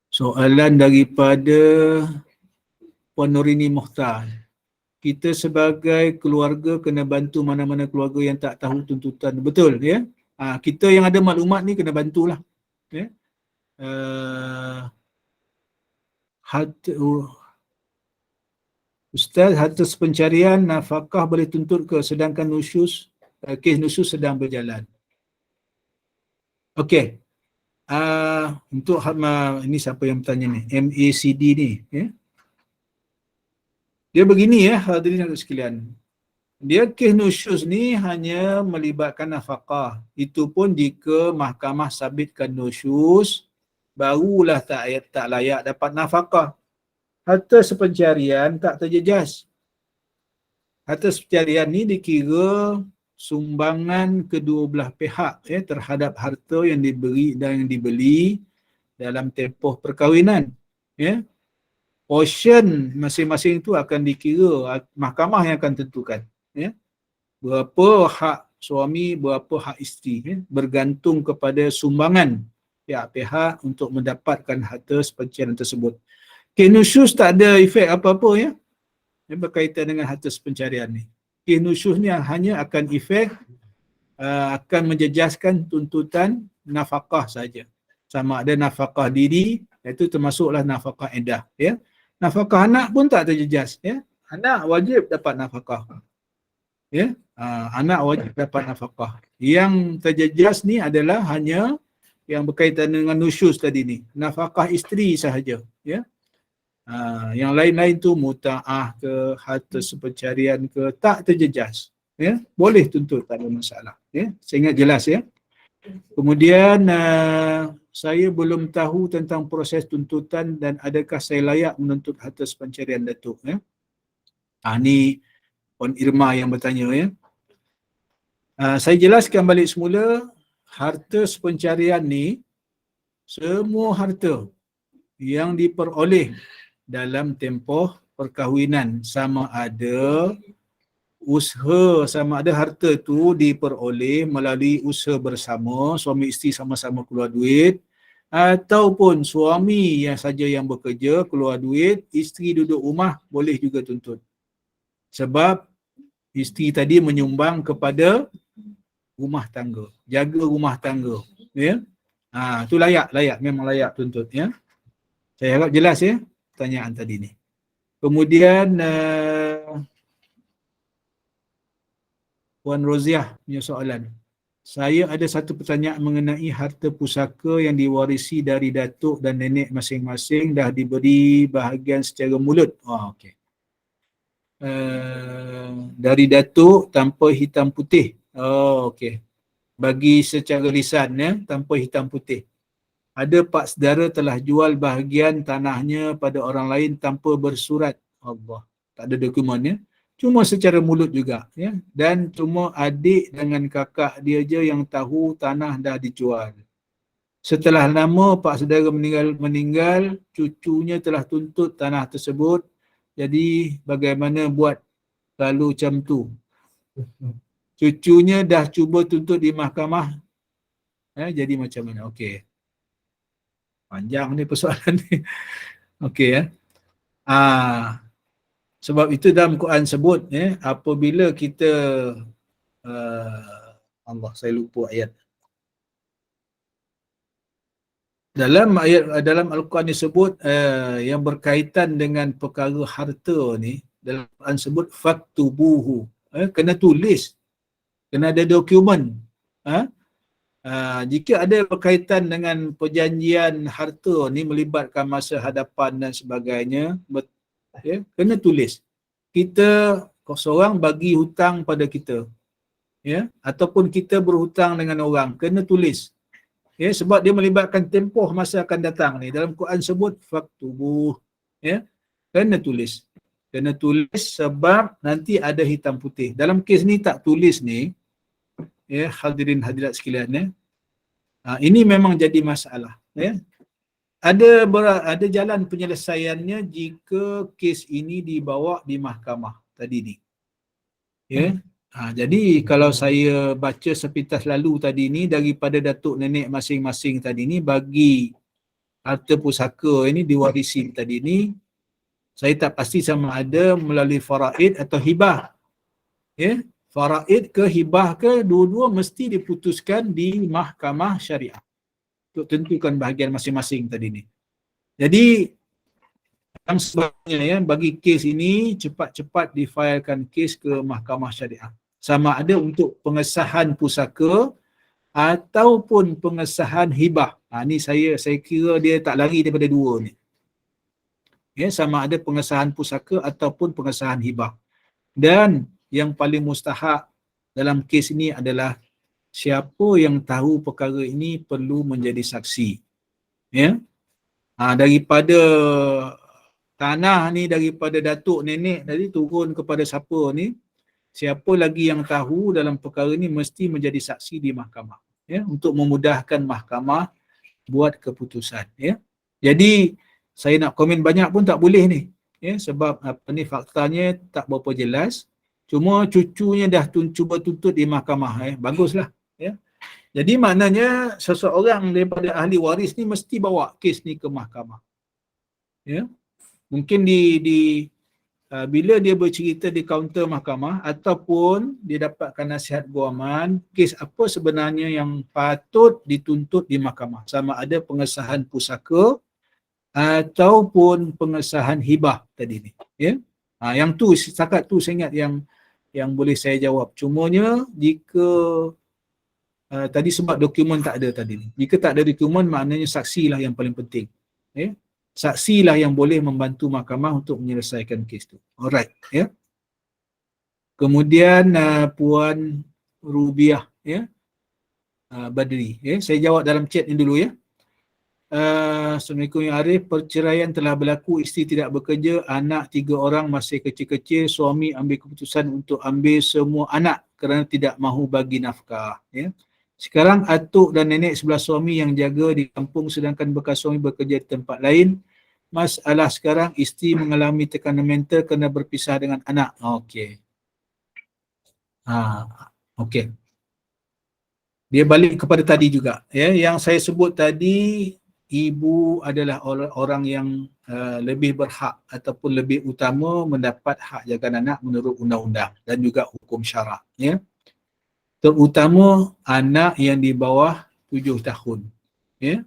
Soalan daripada Puan Nurini Mukhtar. Kita sebagai keluarga kena bantu mana-mana keluarga yang tak tahu tuntutan. Betul, kita yang ada maklumat ni kena bantulah. Ustaz, harta pencarian nafkah boleh tuntut ke, sedangkan nusyus, kes nusyus sedang berjalan. Okey. Untuk ini siapa yang bertanya ni? MACD ni. Dia begini hadirin sekalian. Dia kes nusyus ni hanya melibatkan nafkah. Itu pun jika mahkamah sabitkan nusyus, barulah tak layak dapat nafkah. Harta sepencarian tak terjejas. Harta sepencarian ni dikira sumbangan kedua belah pihak terhadap harta yang diberi dan yang dibeli dalam tempoh perkahwinan. Portion masing-masing itu akan dikira, mahkamah yang akan tentukan. Berapa hak suami, berapa hak isteri, bergantung kepada sumbangan pihak-pihak untuk mendapatkan harta sepencarian tersebut. Kes nusyus tak ada efek apa-apa berkaitan dengan harta sepencarian ni. Kes nusyus ni hanya akan efek akan menjejaskan tuntutan nafkah saja. Sama ada nafkah diri, iaitu termasuklah nafkah iddah. Nafkah anak pun tak terjejas. Anak wajib dapat nafkah. Anak wajib dapat nafkah. Yang terjejas ni adalah hanya yang berkaitan dengan nusyus tadi ni. Nafkah isteri sahaja. Yang lain-lain tu muta'ah ke, harta sepencarian ke, tak terjejas. Boleh tuntut, tak ada masalah. Saya ingat jelas Kemudian saya belum tahu tentang proses tuntutan dan adakah saya layak menuntut harta sepencarian Datuk. Ni Puan Irma yang bertanya. Saya jelaskan balik semula, harta sepencarian ni semua harta yang diperoleh dalam tempoh perkahwinan, sama ada harta tu diperoleh melalui usaha bersama, suami isteri sama-sama keluar duit, ataupun suami yang saja yang bekerja keluar duit, isteri duduk rumah, boleh juga tuntut. Sebab isteri tadi menyumbang kepada rumah tangga, jaga rumah tangga, ya. Tu layak, memang layak tuntut, ya. Saya harap jelas, ya, pertanyaan tadi ni. Kemudian Puan Roziah punya soalan. Saya ada satu pertanyaan mengenai harta pusaka yang diwarisi dari datuk dan nenek masing-masing, dah diberi bahagian secara mulut. Okey. Dari datuk tanpa hitam putih. Okey. Bagi secara lisan, ya, tanpa hitam putih. Ada pak saudara telah jual bahagian tanahnya pada orang lain tanpa bersurat. Allah. Tak ada dokumen, ya. Cuma secara mulut juga, ya. Dan cuma adik dengan kakak dia je yang tahu tanah dah dijual. Setelah lama pak saudara meninggal, cucunya telah tuntut tanah tersebut. Jadi bagaimana buat kalau macam tu? Cucunya dah cuba tuntut di mahkamah. Jadi macam mana? Okey. Panjang ni persoalan ni. Okey, ya. Sebab itu dalam Quran sebut, ya, apabila kita Allah, saya lupa ayat. Dalam Al-Quran disebut yang berkaitan dengan perkara harta ni, dalam Quran sebut faktubuhu. Kena tulis. Kena ada dokumen. Jika ada berkaitan dengan perjanjian harta ni melibatkan masa hadapan dan sebagainya, ya, kena tulis. Kita seorang bagi hutang pada kita, ya, ataupun kita berhutang dengan orang, kena tulis. Ya, sebab dia melibatkan tempoh masa akan datang ni. Dalam Quran sebut faktubuh, ya, kena tulis. Kena tulis sebab nanti ada hitam putih. Dalam kes ni tak tulis ni, ya, hadirin hadirat sekalian, ya. Ini memang jadi masalah, ya. Ada jalan penyelesaiannya jika kes ini dibawa di mahkamah tadi ni, ya. Jadi kalau saya baca sepintas lalu tadi ni, daripada datuk nenek masing-masing tadi ni bagi harta pusaka ini diwarisi tadi ni, saya tak pasti sama ada melalui faraid atau hibah, ya. Faraid ke hibah ke, dua-dua mesti diputuskan di mahkamah syariah untuk tentukan bahagian masing-masing tadi ni. Jadi yang sebabnya, ya, bagi kes ini cepat-cepat difailkan kes ke mahkamah syariah, sama ada untuk pengesahan pusaka ataupun pengesahan hibah. Ni saya kira dia tak lari daripada dua ni, ya, sama ada pengesahan pusaka ataupun pengesahan hibah. Dan yang paling mustahak dalam kes ini adalah siapa yang tahu perkara ini perlu menjadi saksi, ya. Daripada tanah ni, daripada datuk nenek tadi turun kepada siapa ni, siapa lagi yang tahu dalam perkara ni mesti menjadi saksi di mahkamah, ya, untuk memudahkan mahkamah buat keputusan, ya. Jadi saya nak komen banyak pun tak boleh ni, ya, sebab faktanya tak berapa jelas. Cuma cucunya dah cuba tuntut di mahkamah, baguslah, ya. Jadi maknanya seseorang daripada ahli waris ni mesti bawa kes ni ke mahkamah, ya. Mungkin bila dia bercerita di kaunter mahkamah ataupun dia dapatkan nasihat guaman, kes apa sebenarnya yang patut dituntut di mahkamah, sama ada pengesahan pusaka ataupun pengesahan hibah tadi ni, ya. Yang tu setakat tu saya ingat yang boleh saya jawab. Cumanya jika tadi sebab dokumen tak ada tadi ni. Jika tak ada dokumen, maknanya saksilah yang paling penting, ya. Saksilah yang boleh membantu mahkamah untuk menyelesaikan kes tu. Alright, ya. Kemudian Puan Rubiah, ya, Badri, ya. Saya jawab dalam chat ni dulu, ya. Assalamualaikum Ya Arif, perceraian telah berlaku, isteri tidak bekerja, anak 3 orang masih kecil-kecil, suami ambil keputusan untuk ambil semua anak kerana tidak mahu bagi nafkah, ya. Sekarang atuk dan nenek sebelah suami yang jaga di kampung sedangkan bekas suami bekerja di tempat lain. masalah sekarang isteri mengalami tekanan mental kerana berpisah dengan anak. Okey. Okey. Dia balik kepada tadi juga, ya, yang saya sebut tadi, ibu adalah orang yang lebih berhak ataupun lebih utama mendapat hak jagaan anak menurut undang-undang dan juga hukum syarak, ya. Terutama anak yang di bawah 7 tahun, ya.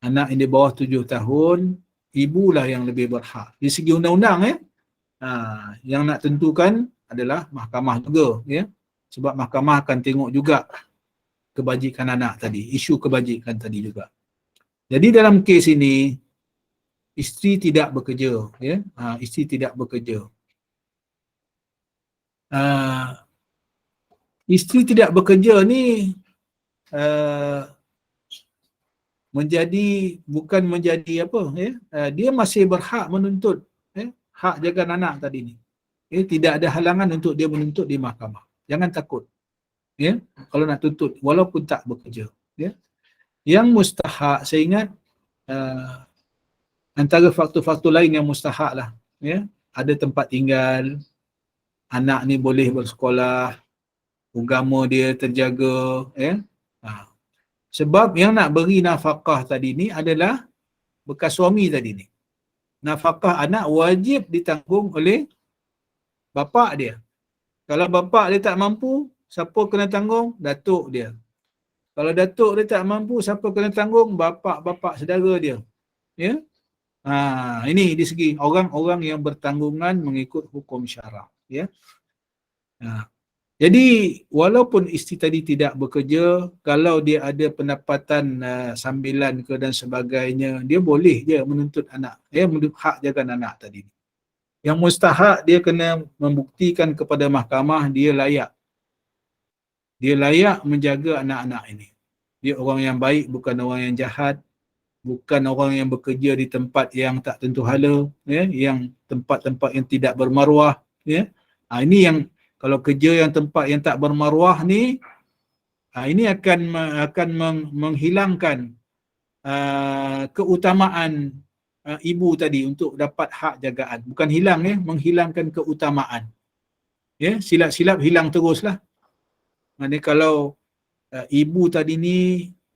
Anak yang di bawah 7 tahun, ibulah yang lebih berhak. Di segi undang-undang, ya. Yang nak tentukan adalah mahkamah juga, ya. Sebab mahkamah akan tengok juga kebajikan anak tadi, isu kebajikan tadi juga. Jadi dalam kes ini, isteri tidak bekerja, ya. Isteri tidak bekerja. Isteri tidak bekerja ni bukan menjadi apa, ya. Dia masih berhak menuntut, ya, hak jagaan anak tadi ni. Ya, tidak ada halangan untuk dia menuntut di mahkamah. Jangan takut. Ya, kalau nak tuntut walaupun tak bekerja, ya. Yang mustahak, saya ingat antara faktor-faktor lain yang mustahak lah, ya. Ada tempat tinggal, anak ni boleh bersekolah, agama dia terjaga, ya. Sebab yang nak beri nafkah tadi ni adalah bekas suami tadi ni. Nafkah anak wajib ditanggung oleh bapa dia. Kalau bapa dia tak mampu, siapa kena tanggung? Datuk dia. Kalau datuk dia tak mampu, siapa kena tanggung? Bapa saudara dia. Ya. Ini di segi orang-orang yang bertanggungan mengikut hukum syarak, ya. Jadi walaupun isteri tadi tidak bekerja, kalau dia ada pendapatan sambilan ke dan sebagainya, dia boleh je menuntut anak, ya, menuntut hak jagaan anak tadi. Yang mustahak, dia kena membuktikan kepada mahkamah dia layak. Dia layak menjaga anak-anak ini. Dia orang yang baik, bukan orang yang jahat, bukan orang yang bekerja di tempat yang tak tentu hala, ya, yang tempat-tempat yang tidak bermaruah, ya. Ini yang kalau kerja yang tempat yang tak bermaruah ni, ini akan menghilangkan keutamaan ibu tadi untuk dapat hak jagaan. Bukan hilang, ya, menghilangkan keutamaan. Ya, silap-silap hilang teruslah. Maksudnya kalau ibu tadi ni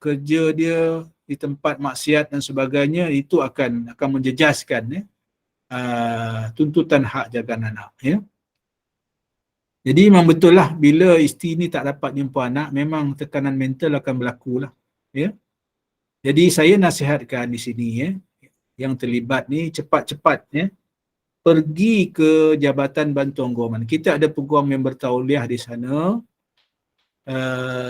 kerja dia di tempat maksiat dan sebagainya, itu akan menjejaskan, ya, tuntutan hak jagaan anak, ya. Jadi memang betul lah, bila isteri ni tak dapat jumpa anak, memang tekanan mental akan berlaku lah, ya. Jadi saya nasihatkan di sini, ya, yang terlibat ni cepat-cepat, ya, pergi ke Jabatan Bantuan Guaman. Kita ada peguam yang bertauliah di sana.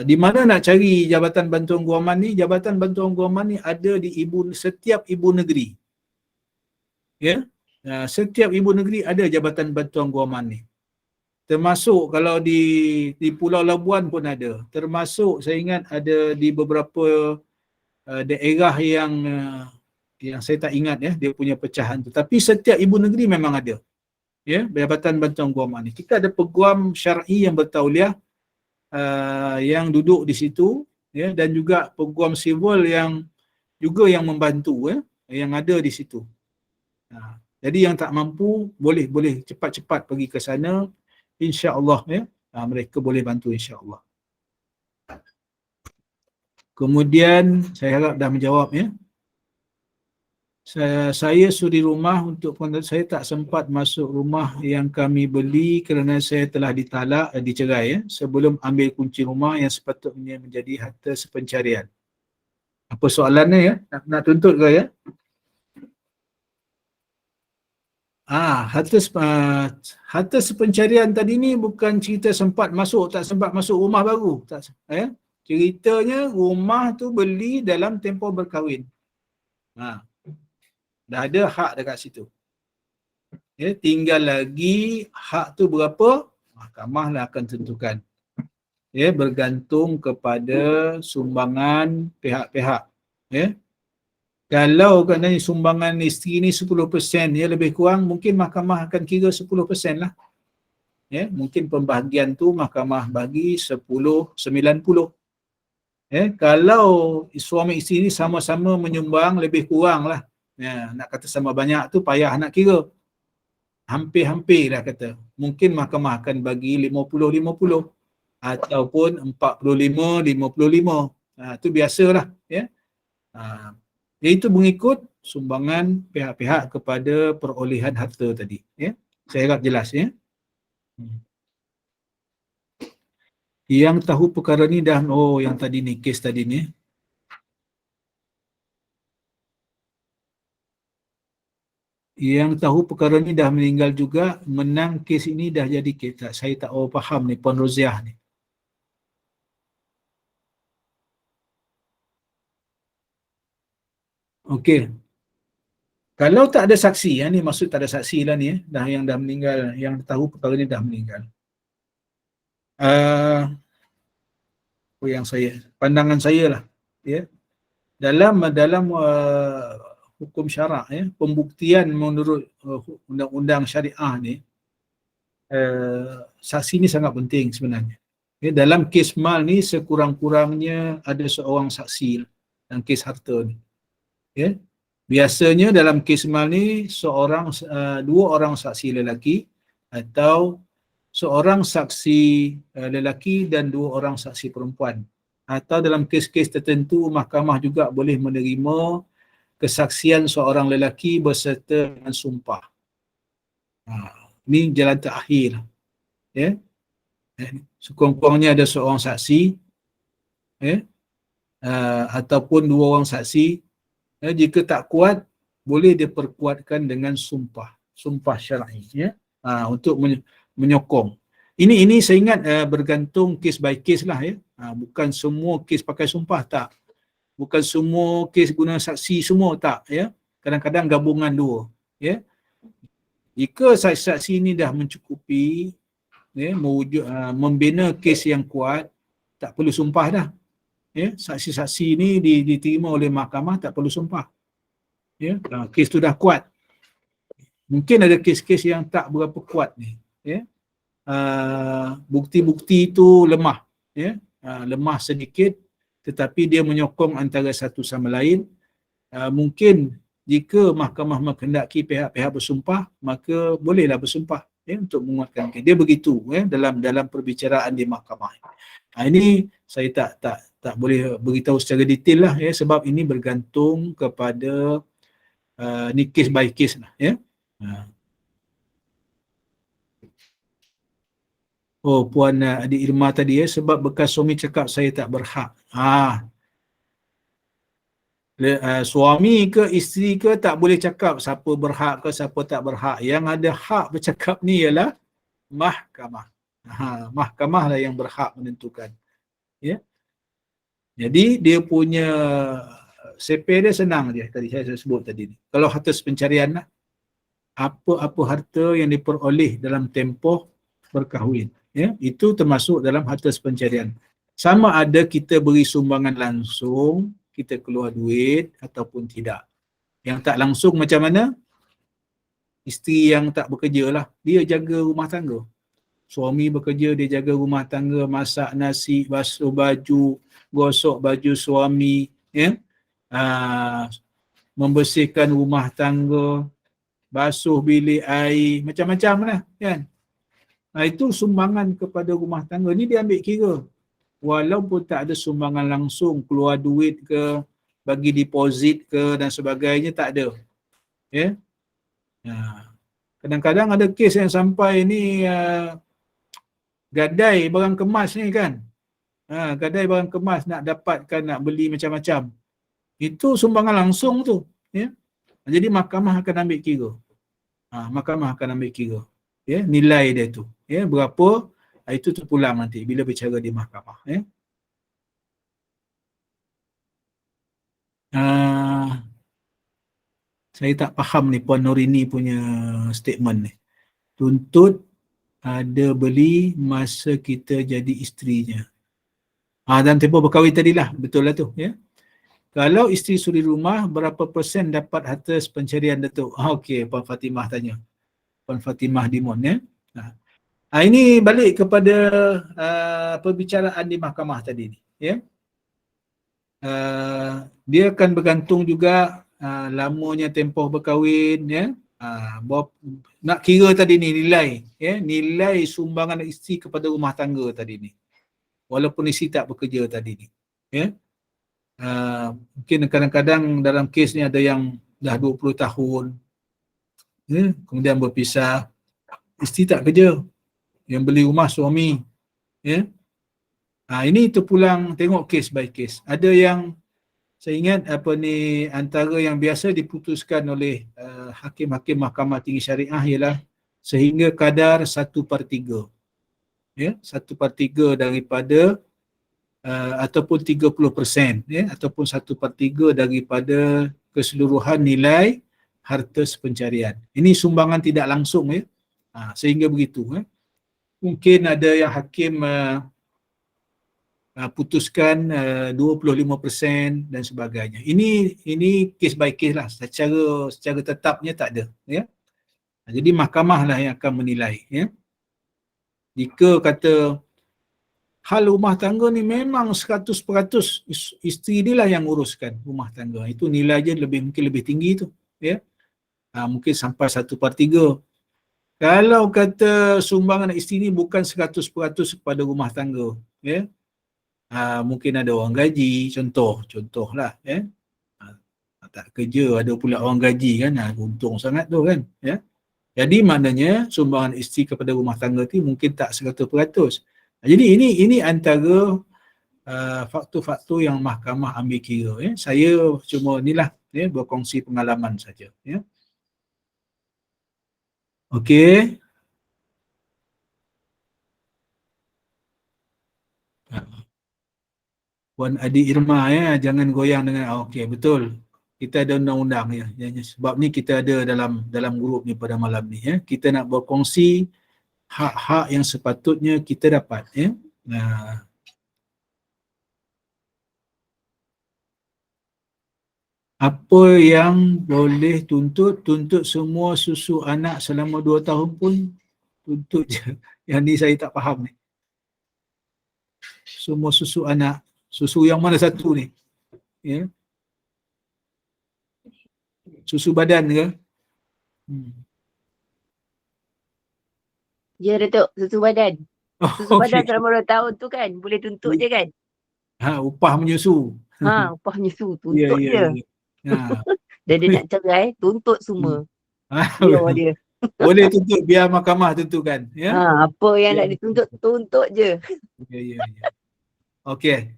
Di mana nak cari Jabatan Bantuan Guaman ni? Jabatan Bantuan Guaman ni ada di setiap ibu negeri. Ya, setiap ibu negeri ada Jabatan Bantuan Guaman ni. Termasuk kalau di Pulau Labuan pun ada. Termasuk saya ingat ada di beberapa daerah yang saya tak ingat, ya, dia punya pecahan tu. Tapi setiap ibu negeri memang ada, ya, Jabatan Bantuan Guaman ni. Kita ada peguam syar'i yang bertauliah yang duduk di situ, ya, dan juga peguam sivil yang membantu, ya, yang ada di situ. Jadi yang tak mampu boleh cepat-cepat pergi ke sana, insya-Allah, ya. Mereka boleh bantu, insya-Allah. Kemudian saya harap dah menjawab, ya. Saya suri rumah untuk saya tak sempat masuk rumah yang kami beli kerana saya telah dicerai, ya, sebelum ambil kunci rumah yang sepatutnya menjadi harta sepencarian. Apa soalannya, ya? Nak tuntut ke, ya? Harta sepencarian tadi ni bukan cerita tak sempat masuk rumah baru. Ya? Ceritanya rumah tu beli dalam tempoh berkahwin. Dah ada hak dekat situ. Ya, tinggal lagi hak tu berapa? Mahkamah lah akan tentukan. Ya, bergantung kepada sumbangan pihak-pihak. Ya. Kalau katanya sumbangan isteri ni 10%, ya, lebih kurang mungkin mahkamah akan kira 10% lah. Ya, mungkin pembahagian tu mahkamah bagi 10-90. Ya, kalau suami isteri ni sama-sama menyumbang lebih kurang lah Ya, nak kata sama banyak tu payah nak kira. Hampir-hampir dah kata. Mungkin mahkamah akan bagi 50-50 ataupun 45-55. Tu biasalah, ya. Iaitu mengikut sumbangan pihak-pihak kepada perolehan harta tadi, ya. Saya harap jelas, ya. Yang tahu perkara ni dah, yang tadi ni, kes tadi ni. Yang tahu perkara ni dah meninggal juga, menang kes ini dah jadi kes. Saya tak faham ni, Puan Roziah ni. Okey. Kalau tak ada saksi, ni maksud tak ada saksi lah ni, yang dah meninggal, yang tahu perkara ni dah meninggal. Yang pandangan saya lah, ya. Dalam hukum syarak, ya, pembuktian menurut undang-undang syariah ni, saksi ni sangat penting sebenarnya. Ya, dalam kes mal ni sekurang-kurangnya ada seorang saksi dalam kes harta ni. Ya. Biasanya dalam kes mal ni dua orang saksi lelaki atau seorang saksi lelaki dan dua orang saksi perempuan. Atau dalam kes-kes tertentu mahkamah juga boleh menerima kesaksian seorang lelaki berserta dengan sumpah. Ini jalan terakhir. Ya. Sekurang-kurangnya ada seorang saksi, ya, ataupun dua orang saksi. Jika tak kuat, boleh diperkuatkan dengan sumpah syar'i, ya, untuk menyokong. Ini saya ingat bergantung kes by case lah, ya. Bukan semua kes pakai sumpah, tak. Bukan semua kes guna saksi semua, tak, ya. Kadang-kadang gabungan dua, ya. Jika saksi ini dah mencukupi, ya, membina kes yang kuat, tak perlu sumpah dah. Ya, saksi-saksi ni diterima oleh mahkamah, tak perlu sumpah. Ya, kes tu dah kuat. Mungkin ada kes-kes yang tak berapa kuat ni, ya. Bukti-bukti tu lemah, ya. Lemah sedikit tetapi dia menyokong antara satu sama lain. Mungkin jika mahkamah menghendaki pihak-pihak bersumpah, maka bolehlah bersumpah, ya, untuk menguatkan kes. Dia begitu, ya, dalam perbicaraan di mahkamah. Ini saya tak boleh beritahu secara detail lah, ya, sebab ini bergantung kepada ni case by case lah, ya. Puan Adik Irma tadi, ya, sebab bekas suami cakap saya tak berhak. Suami ke isteri ke tak boleh cakap siapa berhak ke siapa tak berhak. Yang ada hak bercakap ni ialah mahkamah. Mahkamah lah yang berhak menentukan, ya. Jadi dia punya sepir dia senang je, tadi saya sebut tadi ni. Kalau harta pencarian lah, apa harta yang diperoleh dalam tempoh berkahwin, ya, itu termasuk dalam harta pencarian. Sama ada kita beri sumbangan langsung, kita keluar duit ataupun tidak. Yang tak langsung macam mana? Isteri yang tak bekerja lah, dia jaga rumah tangga. Suami bekerja, dia jaga rumah tangga, masak nasi, basuh baju, gosok baju suami, ya, membersihkan rumah tangga, basuh bilik air, macam-macam lah, kan. Itu sumbangan kepada rumah tangga ni dia ambil kira. Walaupun tak ada sumbangan langsung, keluar duit ke, bagi deposit ke dan sebagainya, tak ada, ya. Kadang-kadang ada kes yang sampai ni gadai barang kemas ni, kan. Gadai barang kemas nak dapatkan, nak beli macam-macam. Itu sumbangan langsung tu, ya. Jadi mahkamah akan ambil kira. Mahkamah akan ambil kira, ya, nilai dia tu, ya, berapa, itu terpulang nanti bila bicara di mahkamah, ya. Saya tak faham ni Puan Norini punya statement ni. Tuntut ada beli masa kita jadi isterinya. Dan tempoh berkahwin tadilah, betul lah tu, ya. Kalau isteri suri rumah, berapa persen dapat harta pencarian Datuk? Okey, Puan Fatimah tanya. Puan Fatimah Dimon, ya. Ini balik kepada perbicaraan di mahkamah tadi ni, ya. Dia akan bergantung juga lamanya tempoh berkahwin, ya. Nak kira tadi ni nilai, ya, nilai sumbangan isteri kepada rumah tangga tadi ni. Walaupun isteri tak bekerja tadi ni, ya. Mungkin kadang-kadang dalam kes ni ada yang dah 20 tahun, ya, kemudian berpisah, isteri tak kerja, yang beli rumah suami, ya. Ini terpulang tengok kes by kes. Ada yang saya ingat antara yang biasa diputuskan oleh hakim-hakim Mahkamah Tinggi Syariah ialah sehingga kadar 1/3, ya, 1/3 daripada ataupun 30%, ya, ataupun 1/3 daripada keseluruhan nilai harta sepencarian. Ini sumbangan tidak langsung, ya. Sehingga begitu, ya. Mungkin ada yang hakim putuskan 25% dan sebagainya. Ini case by case lah, secara tetapnya tak ada, ya. Jadi mahkamah lah yang akan menilai, ya. Jika kata hal rumah tangga ni memang 100% isteri ni lah yang uruskan rumah tangga, itu nilai je mungkin lebih tinggi tu, ya. Mungkin sampai 1/3. Kalau kata sumbangan isteri ni bukan 100% kepada rumah tangga, ya. Mungkin ada orang gaji, contohlah, ya. Tak kerja, ada pula orang gaji kan, untung sangat tu kan, ya. Jadi maknanya sumbangan isteri kepada rumah tangga tu mungkin tak 100%. Jadi ini antara faktor-faktor yang mahkamah ambil kira, ya. Saya cuma inilah, ya, berkongsi pengalaman saja, ya. Okey. Puan Adi Irma, ya, jangan goyang dengan okey, betul. Kita ada undang-undang, ya. Sebab ni kita ada dalam grup ni pada malam ni, ya. Kita nak berkongsi hak-hak yang sepatutnya kita dapat, ya. Apa yang boleh tuntut semua susu anak selama 2 tahun pun tuntut je. Yang ni saya tak faham ni. Semua susu anak, susu yang mana satu ni? Ya. Susu badan ke?
Ya, Datuk, susu badan. Susu badan
Okey.
selama 2 tahun tu kan, boleh tuntut je kan?
Upah menyusu.
Upah menyusu,
Ya,
tuntut je. Dan dia nak cerai, tuntut semua. Biar dia.
Boleh tuntut, biar mahkamah tentukan, ya.
Apa yang nak dituntut, tuntut je.
Ya. Okey.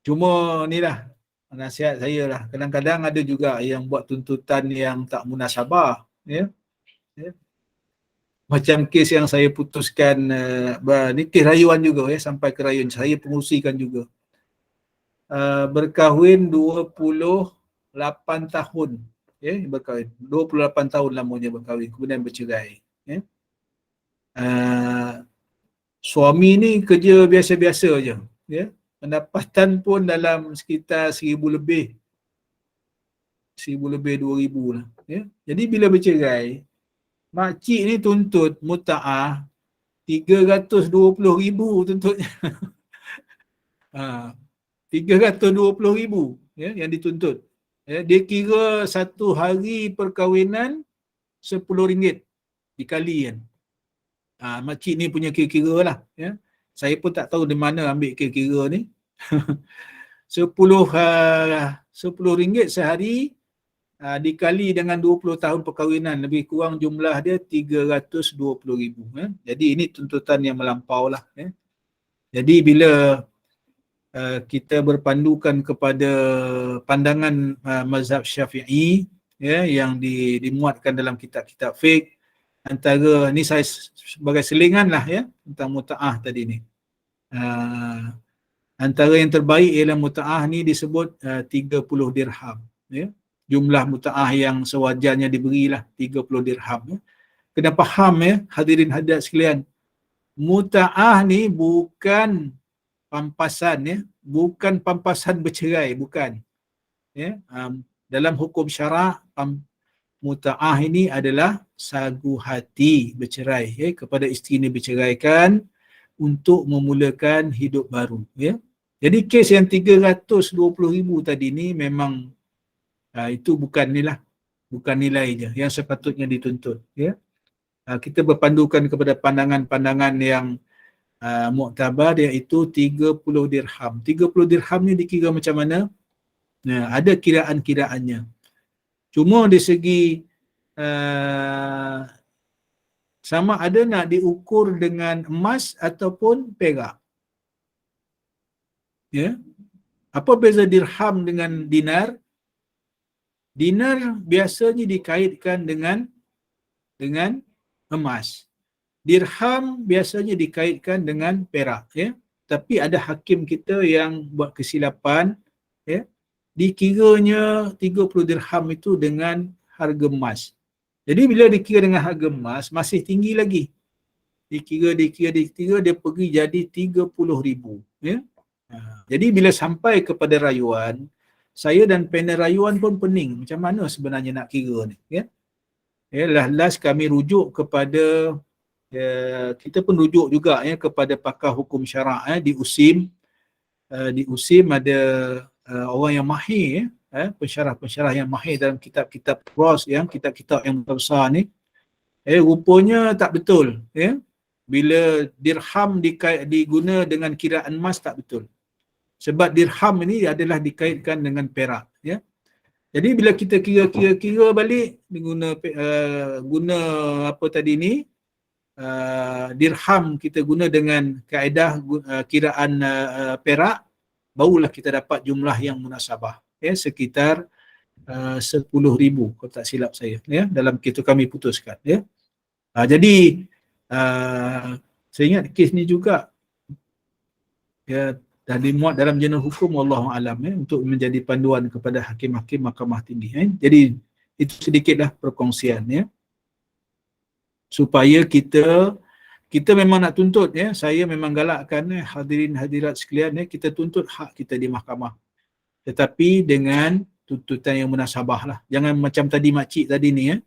Cuma ni lah nasihat saya lah. Kadang-kadang ada juga yang buat tuntutan yang tak munasabah, ya. Macam kes yang saya putuskan, ni kes rayuan juga, ya, sampai ke rayuan. Saya pengurusikan juga. Berkahwin 28 tahun, ya, berkahwin. 28 tahun lamanya berkahwin, kemudian bercerai, ya. Suami ni kerja biasa-biasa je, ya. Pendapatan pun dalam sekitar 1,000 lebih, 2,000 lah, ya. Jadi bila bercerai, makcik ni tuntut muta'ah 320,000 tuntutnya. 320,000, ya, yang dituntut. Ya, dia kira satu hari perkahwinan RM10 dikali kan. Makcik ni punya kira-kira lah, ya. Saya pun tak tahu di mana ambil kira-kira ni. RM10 sehari dikali dengan 20 tahun perkahwinan, lebih kurang jumlah dia 320,000, ya. Jadi ini tuntutan yang melampau lah, ya. Jadi bila kita berpandukan kepada pandangan mazhab Syafi'i, ya, yang dimuatkan dalam kitab-kitab fiqh, antara ni saya sebagai selingan lah, ya, tentang muta'ah tadi ni. Antara yang terbaik ialah muta'ah ni disebut 30 dirham, ya. Jumlah muta'ah yang sewajarnya diberilah 30 dirham, ya. Kena faham, ya, hadirin hadirat sekalian, muta'ah ni bukan pampasan, ya, bukan pampasan bercerai, bukan, ya. Dalam hukum syarak, muta'ah ini adalah sagu hati bercerai, ya, kepada isteri ini berceraikan untuk memulakan hidup baru, ya. Jadi kes yang 320,000 tadi ni memang itu bukan nilai je yang sepatutnya dituntut, ya. Kita berpandukan kepada pandangan-pandangan yang muktabar, iaitu 30 dirham. 30 dirham ni dikira macam mana? Ada kiraan-kiraannya. Cuma dari segi sama ada nak diukur dengan emas ataupun perak. Ya. Apa beza dirham dengan dinar? Dinar biasanya dikaitkan dengan emas. Dirham biasanya dikaitkan dengan perak, ya. Tapi ada hakim kita yang buat kesilapan, ya. Dikiranya 30 dirham itu dengan harga emas. Jadi bila dikira dengan harga emas masih tinggi lagi. Dikira dia pergi jadi 30,000, ya. Jadi bila sampai kepada rayuan, saya dan panel rayuan pun pening macam mana sebenarnya nak kira ni, ya. Last kami rujuk kepada kita pun rujuk juga, ya, kepada pakar hukum syarak, di USIM. Di USIM ada orang yang mahir, pensyarah-pensyarah yang mahir dalam kitab-kitab cross, yang kitab-kitab yang besar ni. Rupanya tak betul, ya. Bila dirham diguna dengan kiraan emas tak betul. Sebab dirham ini adalah dikaitkan dengan perak, ya. Jadi bila kita kira balik guna apa tadi ni, dirham kita guna dengan kaedah kiraan perak, barulah kita dapat jumlah yang munasabah, ya, sekitar 10,000 kalau tak silap saya, ya, dalam kita kami putuskan, ya. Jadi saya ingat kes ni juga, ya, dah dimuat dalam jurnal hukum, wallahu alam, ya, untuk menjadi panduan kepada hakim-hakim mahkamah tinggi, ya. Jadi itu sedikitlah perkongsian, ya, supaya kita memang nak tuntut, ya. Saya memang galakkan, hadirin hadirat sekalian, ya, kita tuntut hak kita di mahkamah, tetapi dengan tuntutan yang munasabah lah. Jangan macam tadi makcik tadi ni, ya,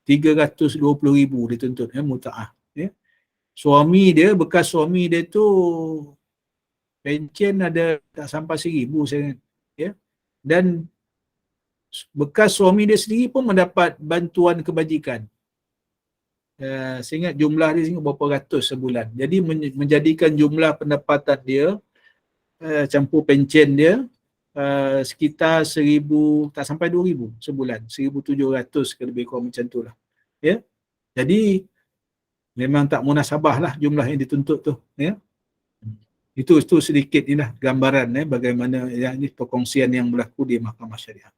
320,000 dituntut, ya, muta'ah, ya. Bekas suami dia tu pencen ada tak sampai 1,000 saya ingat, ya. Dan bekas suami dia sendiri pun mendapat bantuan kebajikan. Saya ingat jumlah dia berapa ratus sebulan. Jadi menjadikan jumlah pendapatan dia campur pencen dia sekitar 1,000, tak sampai 2,000 sebulan, 1,700 ke lebih kurang macam tu lah, ya. Jadi memang tak munasabah lah jumlah yang dituntut tu, ya. Itu sedikit ni lah gambaran, bagaimana ini perkongsian yang berlaku di mahkamah syariah.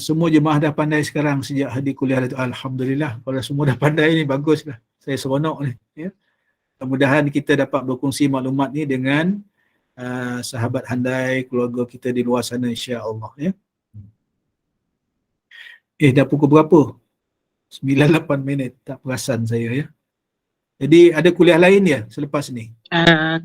Semua jemaah dah pandai sekarang sejak hadir kuliah itu, alhamdulillah. Kalau semua dah pandai ni baguslah, saya seronok ni, ya. Mudah-mudahan kita dapat berkongsi maklumat ni dengan sahabat handai, keluarga kita di luar sana, insya-Allah, ya. Dah pukul berapa? 9:08 minit, tak perasan saya, ya. Jadi ada kuliah lain ya selepas ni?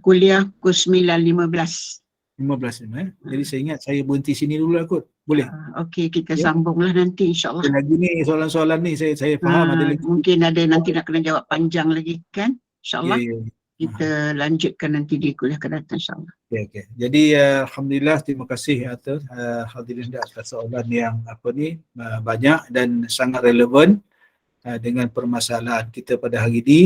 Kuliah pukul 9.15.
15, ya. Jadi saya ingat saya berhenti sini dulu lah kot. Boleh?
Okey, kita sambunglah nanti, insya-Allah.
Lagi ni soalan-soalan ni saya faham ada lagi.
Mungkin ada nanti nak kena jawab panjang lagi kan? InsyaAllah.
Ya.
Kita lanjutkan nanti di kuliah akan datang, insyaAllah.
Okey. Jadi alhamdulillah, terima kasih atas hadirin atas soalan yang banyak dan sangat relevan dengan permasalahan kita pada hari ini.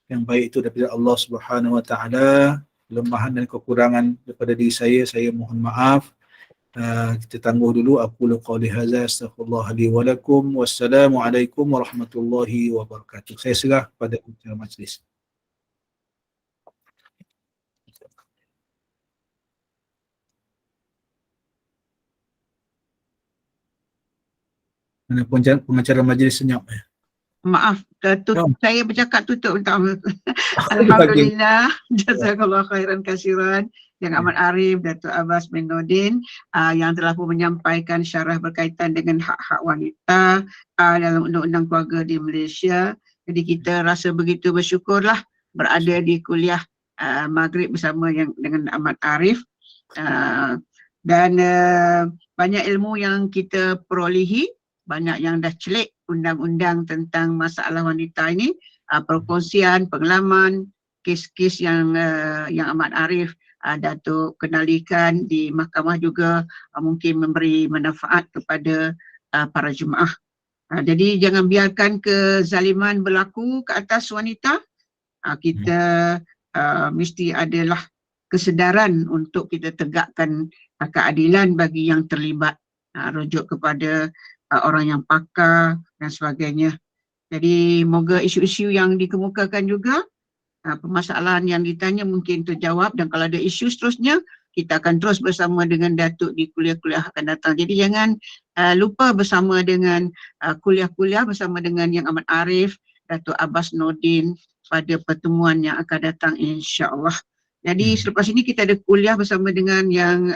Yang baik itu daripada Allah Subhanahu Wa Taala, kelemahan dan kekurangan daripada diri saya mohon maaf. Kita tangguh dulu. Aqulu qawli hadza, astaghfirullah li wa lakum. Wassalamualaikum warahmatullahi wabarakatuh. Saya serah pada majlis. Mana pengacara majlis senyap.
Maaf, saya bercakap tutup pertama. Alhamdulillah, jazakallah khairan kasiran yang amat arif Datuk Abbas bin Nordin yang telah pun menyampaikan syarah berkaitan dengan hak-hak wanita dalam undang-undang keluarga di Malaysia. Jadi kita rasa begitu bersyukurlah berada di kuliah maghrib bersama dengan amat arif dan banyak ilmu yang kita perolehi, banyak yang dah celik undang-undang tentang masalah wanita ini. perkongsian, pengalaman, kes-kes yang amat arif Datuk kendalikan di mahkamah juga mungkin memberi manfaat kepada para jemaah. Jadi jangan biarkan kezaliman berlaku ke atas wanita. Kita mesti adalah kesedaran untuk kita tegakkan keadilan bagi yang terlibat, rujuk kepada orang yang pakar dan sebagainya. Jadi moga isu-isu yang dikemukakan juga, permasalahan yang ditanya mungkin terjawab, dan kalau ada isu seterusnya kita akan terus bersama dengan Datuk di kuliah-kuliah akan datang. Jadi jangan lupa bersama dengan kuliah-kuliah bersama dengan Yang Amat Arif, Datuk Abbas Nordin pada pertemuan yang akan datang insya-Allah. Jadi selepas ini kita ada kuliah bersama dengan yang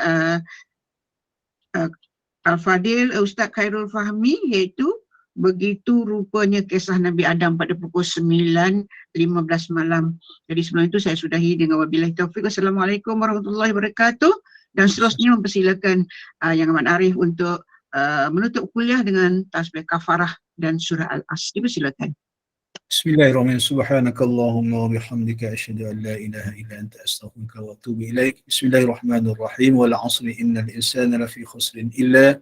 Al-Fadil Ustaz Khairul Fahmi, iaitu begitu rupanya kisah Nabi Adam pada pukul 9.15 malam. Jadi sebelum itu saya sudahi dengan wabillahi taufiq. Assalamualaikum warahmatullahi wabarakatuh, dan seterusnya mempersilakan Yang Amat Arif untuk menutup kuliah dengan tasbih kafarah dan surah Al-As. Dipersilakan.
Bismillahirrahmanirrahim. Subhanakallahumma wa bihamdika asyhadu an la ilaha illa anta astaghfiruka wa atubu ilaik. Bismillahirrahmanirrahim. Wal 'asri innal insana lafi khusrin illa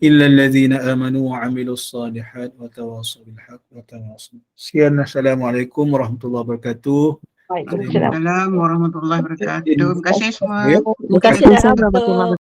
alladhina amanu wa 'amilus shalihat wa tawassaw bil haqqi wa tawassaw. Sekian, assalamualaikum warahmatullahi wabarakatuh.
Waalaikumsalam warahmatullahi wabarakatuh. Terima kasih semua.
Terima kasih.